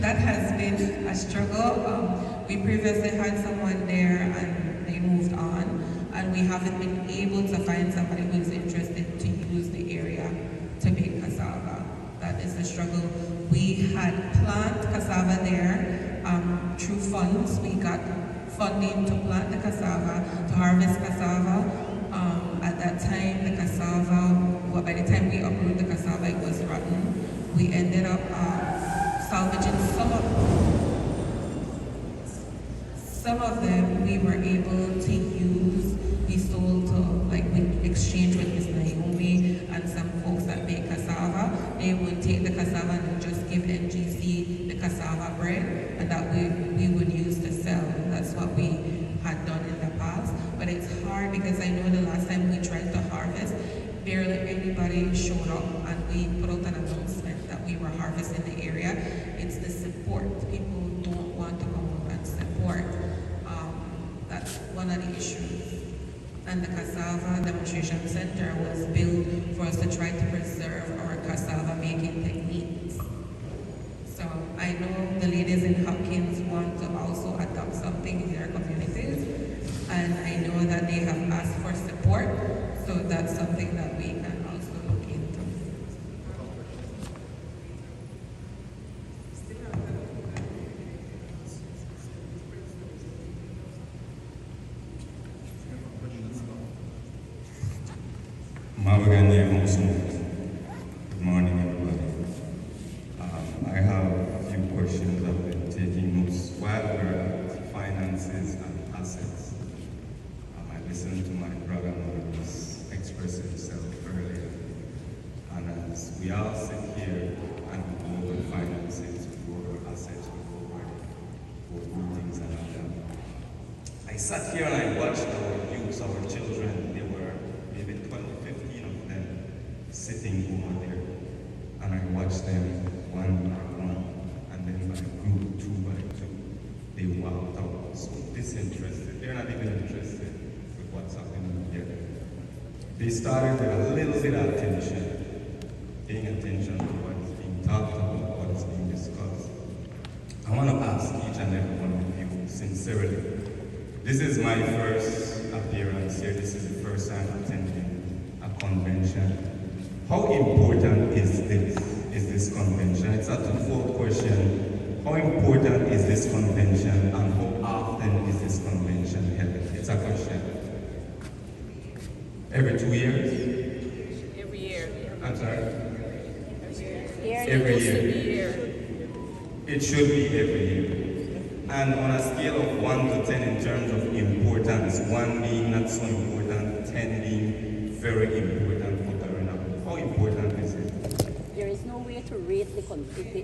That has been a struggle. We previously had someone there and they moved on, and we haven't been able to find somebody who's interested to use the area to make cassava. That is the struggle. We had planted cassava cassava there through funds. We got funding to plant the cassava, to harvest cassava. At that time, the cassava, well, by the time we uprooted the cassava, it was rotten. We ended up salvaging some of them we were able to use. We sold to, like, we exchanged with Miss Naomi and some folks that make cassava. They would take the cassava and just give NGC the cassava bread, and that we would use to sell. That's what we had done in the past. But it's hard because I know the last time we tried to harvest, barely anybody showed up, and we put out an announcement that we were harvesting the area. It's the support. People don't want to come out and support. That's one of the issues. And the cassava demonstration center was built for us to try to preserve our cassava making techniques. So I know the ladies in Hopkins want to also adopt something in their communities, and I know that they have asked for support, so that's something that we can also look into. Good morning, everybody. I have a few questions I've been taking notes while we're at finances and assets. I listened to my brother who was expressing himself earlier. And as we all sit here and we go over finances, we go over assets, we go over things and all that. I sat here and I watched our youth, our children. There were maybe 12, 15 of them sitting over there. And I watched them one by one, and then by group, 2 by 2. They walked out so disinterested. They're not even interested with what's happening here. They started with a little bit of attention, paying attention to what is being talked about, what is being discussed. I want to ask each and every one of you sincerely. This is my first appearance here. This is the first time attending a convention. How important is this convention? It's a twofold question. How important is this convention, and how often is this convention held? It's a question. Every 2 years? Every year. I'm sorry? Every year. It should be every year. And on a scale of 1 to 10 in terms of importance, 1 being not so important, 10 being very important for Garifuna, how important is it? There is no way to rate the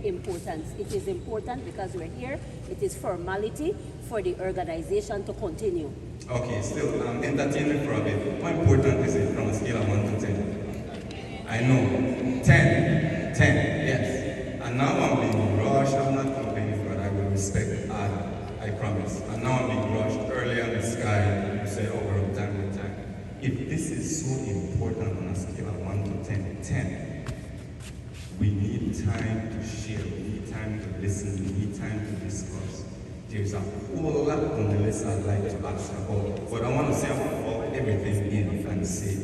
importance. It is important because we're here. It is formality for the organization to continue. Okay, still, entertain me for a bit. How important is it from a scale of 1 to 10? I know. 10. 10, yes. And now I'm being rushed. I'm not complaining, but I will respect Adam. I promise. And now I'm being rushed. Earlier in the sky, you say, oh, we're on time with time. If this is so important on a scale of 1 to 10, 10, we need time to share, we need time to listen, we need time to discuss. There's a whole lot on the list I'd like to ask about, but I want to say about everything in and say,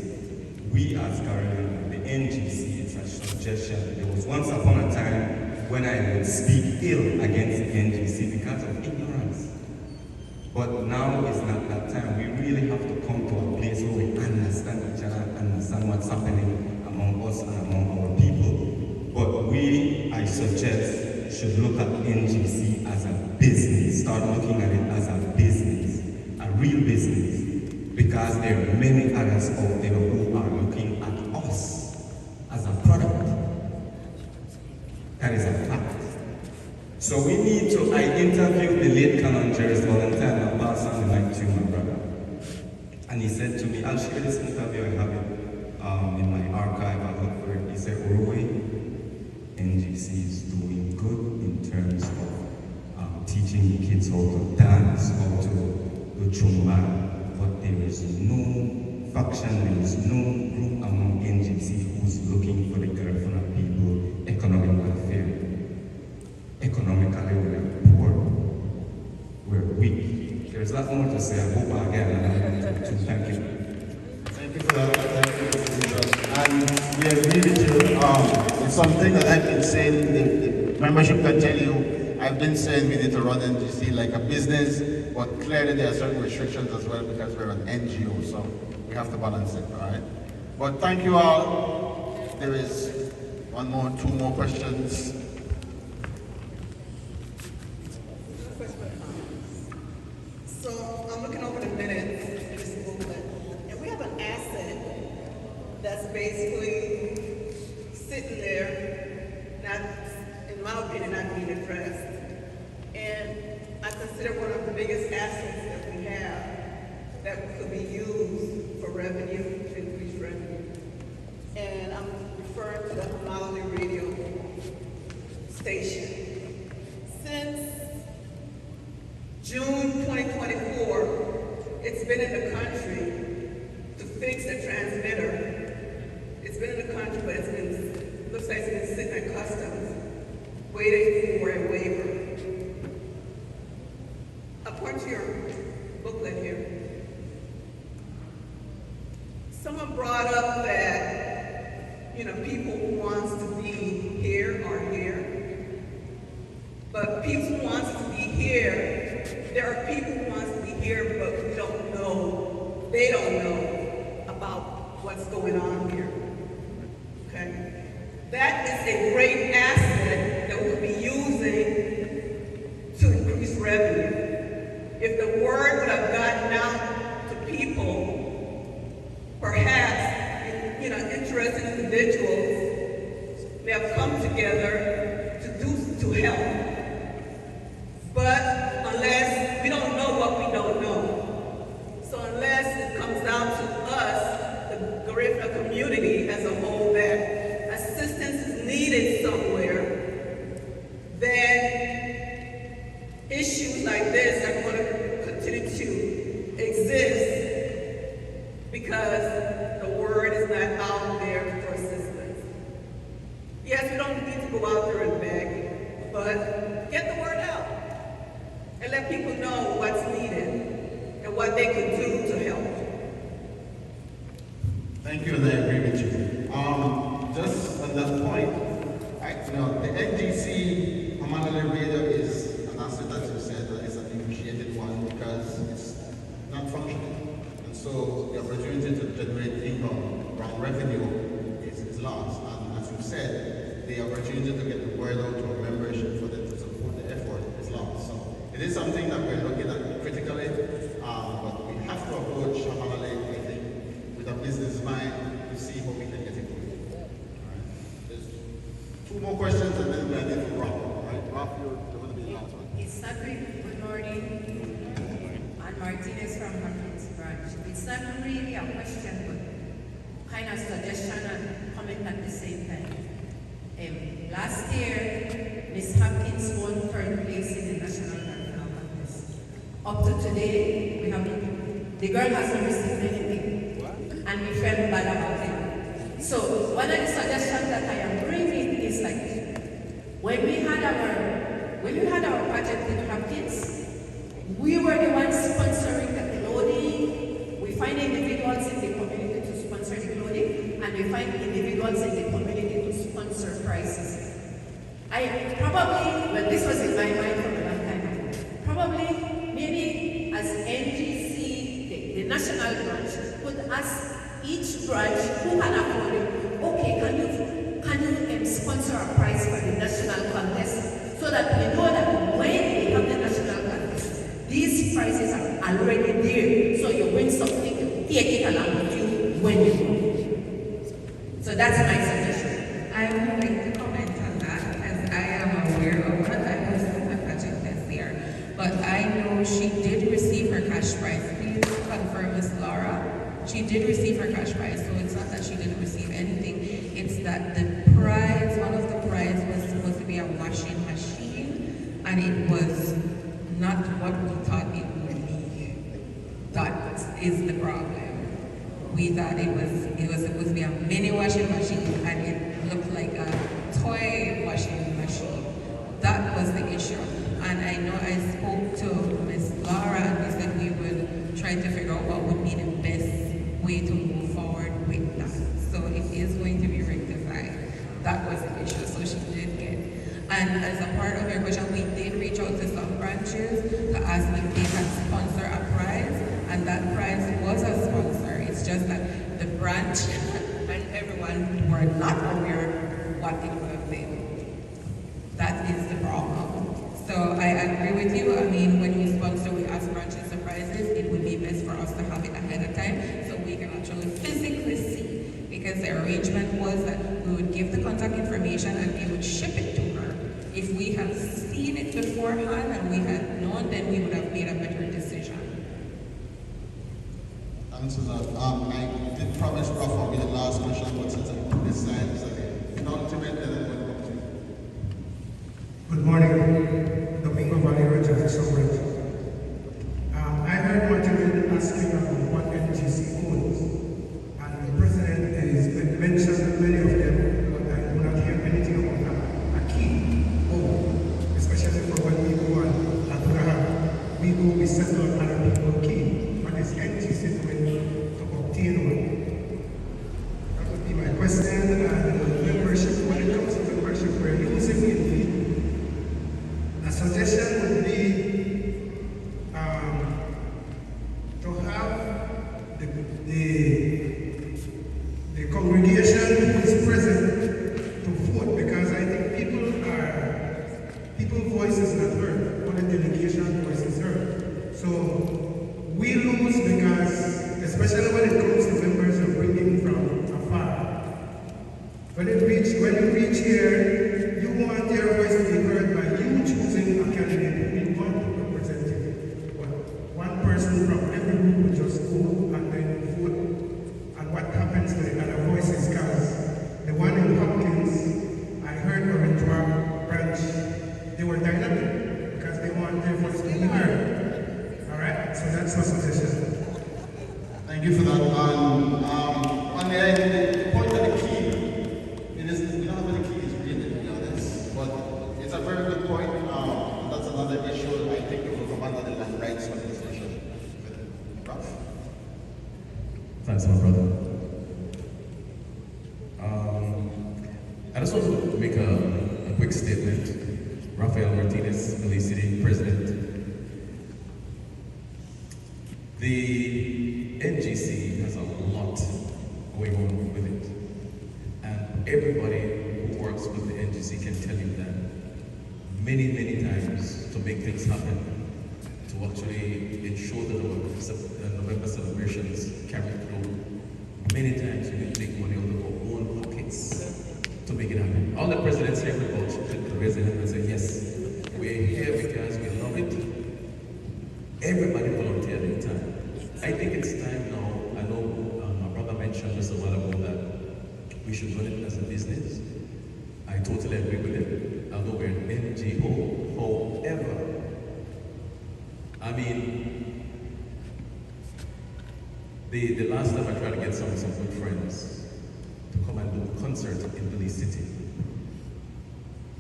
we as Garifuna, the NGC, it's a suggestion. There was once upon a time when I would speak ill against the NGC because of ignorance. But now is not that time. We really have to come to a place where we understand each other, understand what's happening among us and among our people. But we, I suggest, should look at NGC as a business. Start looking at it as a business, a real business. Because there are many others out there who are looking at us as a product. That is a fact. So we need to, I interviewed the late Canon Jerry's Valentine, I'll pass on the mic to my brother. And he said to me, I'll share this interview, I have it in my archive, I'll look for it. He said, Uruguay, NGC is doing good in terms of teaching the kids how to dance, how to do chumba, but there is no faction, there is no group among NGC who's looking for the Garifuna people economic welfare. Economically, we're poor, we're weak. There's a lot more to say. I hope I get another to thank you. Thank you for that. Thank you, Mr. Josh. And we agree with you. It's something that I've been saying, the membership can tell you, I've been saying we need to run NGC like a business, but clearly there are certain restrictions as well because we're an NGO, so we have to balance it, all right? But thank you all. There is two more questions. So I'm looking over the minutes, this booklet, and we have an asset that's basically sitting there, not, in my opinion, not being addressed. And I consider one of the biggest assets that we have that could be used for revenue, to increase revenue. And I'm referring to the Homologous radio station. Since June 2024, it's been in the country to fix the transmitter. It's been in the country, but looks like it's been sitting at customs, waiting for a waiver. According to your booklet here, someone brought up that, people who wants to be here are here. But people who wants to be here, there are people who wants to be here, but we don't know, they don't know about what's going on here. Okay? That is a great asset that we'll be using to increase revenue. If the word would have gotten out to people, perhaps, interested individuals may have come together to help. But unless we don't know what we don't know, so unless it comes down to us, the Garifuna community as a whole, that assistance is needed somewhere, then issues like this are going to continue to exist because the word is not out there for assistance. Yes, we don't need to go out there and beg, but get the word out and let people know what's needed and what they can do to help. Thank you, and I agree with you. Just on that point, the NGC Homologous radio is an asset that you said that is an negotiated one because it's not functioning. And so the opportunity to generate income from revenue is lost. And as you said, the opportunity to get the word out to a membership for them to support the effort is lost. So it is something that we're looking at critically, but we have to approach Homologous, I think, with a business mind to see how we can get it going. There's two more questions and then we're going to wrap up. Right? Ralph, you're going to be the last one. It's not really, good morning. Ann Martinez from Hopkins Branch. It's not really a question, but kind of suggestion and comment at the same time. Last year, Ms. Hopkins won third place in the National Garifuna Contest. Up to today, the girl hasn't received anything. And we felt bad about it. So one of the suggestions that I am bringing is like, when we had our project in Hopkins, we were the ones sponsoring the clothing. We find individuals in the community to sponsor the clothing, and we find individuals in the community to sponsor prizes. This was in my mind from a long time ago. Probably, maybe as NGC, the national branch, could ask each branch who can afford it, okay, can you sponsor a prize for the national contest so that we know that when we have the national contest, these prizes are already there. So you win something, you take it along with you when you go. So that's my suggestion. I would like to comment on that, as I am aware of what I was in the project this year. But I know she did receive her cash prize. Please confirm, Ms. Laura. She did receive her cash prize, so it's not that she didn't receive anything. It's that the prize, one of the prizes was supposed to be a washing machine, and it was not what we thought it would be. That is the problem. We thought it was supposed to be a mini washing machine, and it looked like a toy washing machine. That was the issue. And I know I spoke to Ms. Laura, and we said we would try to figure out what would be the best way to move forward with that. So it is going to be rectified. That was the issue, so she did get. And as a part of your question, we did reach out to some branches to ask if they can sponsor a prize, and that prize was a sponsor. It's just that the branch and everyone were not aware what it would have been. That is the problem. So I agree with you. I mean, when we sponsor, we ask branches surprises, it would be best for us to have it ahead of time so we can actually physically see. Because the arrangement was that we would give the contact information and we would ship it to her. If we had seen it beforehand and we had known, then we would have made a better decision. Thanks for that. I did promise Rafa will be the last question, but since I'm on this side, it's like, penultimate, then I'm going to come to you. Good morning, Domingo Valero, Judge Summary. I heard Martin asking about what NGC owns, and the president is mentioned many of them, but I do not hear anything about a key. Especially for when we go on Abraham, we settle on other people's key. What is NGC doing to obtain one? That would be my question. And membership, when it comes to membership, we're using it. A suggestion would be to have the congregation who is present to vote, because I think people's voice is not heard, only delegation voice is heard. So we lose because, especially when it comes to members who are bringing from afar, when you reach here, you want your voice to be heard by you choosing a candidate who you want to represent you. But one person from every group will just go and then vote. And what happens to the other voices? Because the one in Hopkins, I heard Orange Walk branch, they were dynamic because they want their voice to be heard. All right, so that's my suggestion. Thank you for that. On the point of the key, we don't have any keys really, to be honest, but it's a very good point. That's another issue I think it will come under the land rights organization. Ralph? Thanks, my brother. I just want to make a quick statement. Rafael Martinez, Belize City President. The NGC has a lot going on with it. And everybody who works with the NGC can tell you that many, many times to make things happen, to actually ensure that the November celebrations carry through, many times we need to take money out of our own pockets to make it happen. All the presidents here will raise their hand and say, yes, we're here because we love it. Everybody volunteered their time. I think it's time now. I know my brother mentioned just a while ago that we should run it as a business. I totally agree with it. Although we're an NGO, however, I mean, the last time I tried to get some good friends to come and do a concert in Belize City,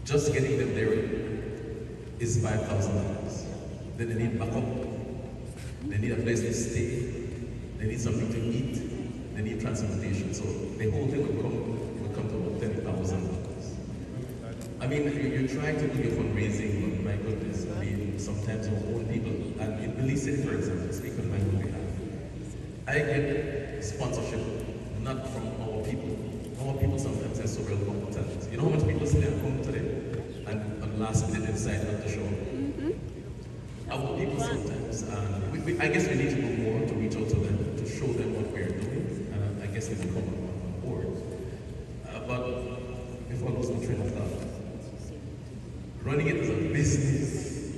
just getting them there is $5,000. Then they need backup, they need a place to stay, they need something to eat, they need transportation. So the whole thing will come to about $10,000. I mean, you're trying to do your fundraising, but my goodness, I mean, sometimes our own people, and in Belize City, for example, speak on my own behalf, I get sponsorship not from our people. Our people sometimes are so real competent. You know how much people say they're home today, and on the last minute they decide not to show up? Our people sometimes, I guess we need to do more to reach out to them, to show them what we're doing, and I guess they will come on board. But before I lose my train of thought, running it as a business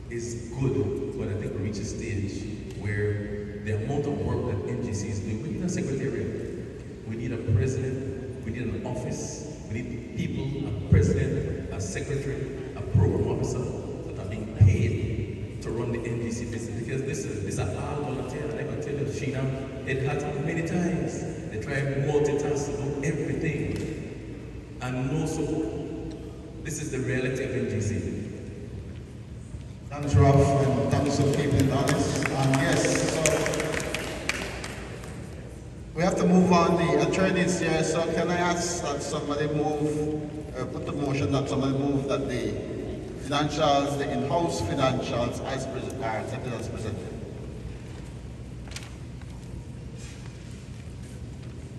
is good, but I think we reach a stage where the amount of work that NGC is doing, we need a secretariat, we need a president, we need an office, we need people, a president, a secretary, a program officer that are being paid to run the NGC business, because this is a all volunteer. And I can tell you, Sheena, it happens many times. They try to multitask to do everything and no support. This is the reality of NGC. Thanks, Ralph, and thanks for keeping it honest. Yes, so we have have to move on. The attorney is here, so can I ask that somebody move, put the motion that somebody move that the financials, the in-house financials as are accepted as presented.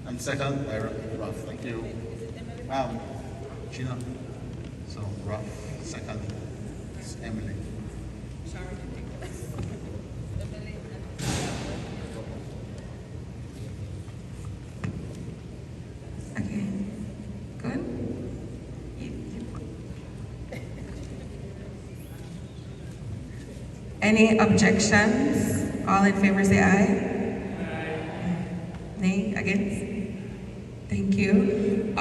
And second, by Ruff. Thank you. Gina. So Ruff, second is Emily. Okay, good. Any objections? All in favor say aye. Nay, against? Thank you.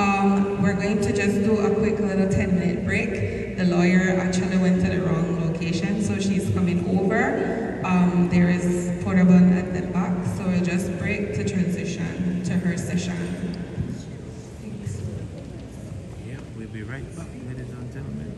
We're going to just do a quick little 10-minute break. The lawyer actually went to the wrong location, so she's coming over. There is portable at the back, so we'll just break to transition to her session. Yeah, we'll be right back, ladies and gentlemen.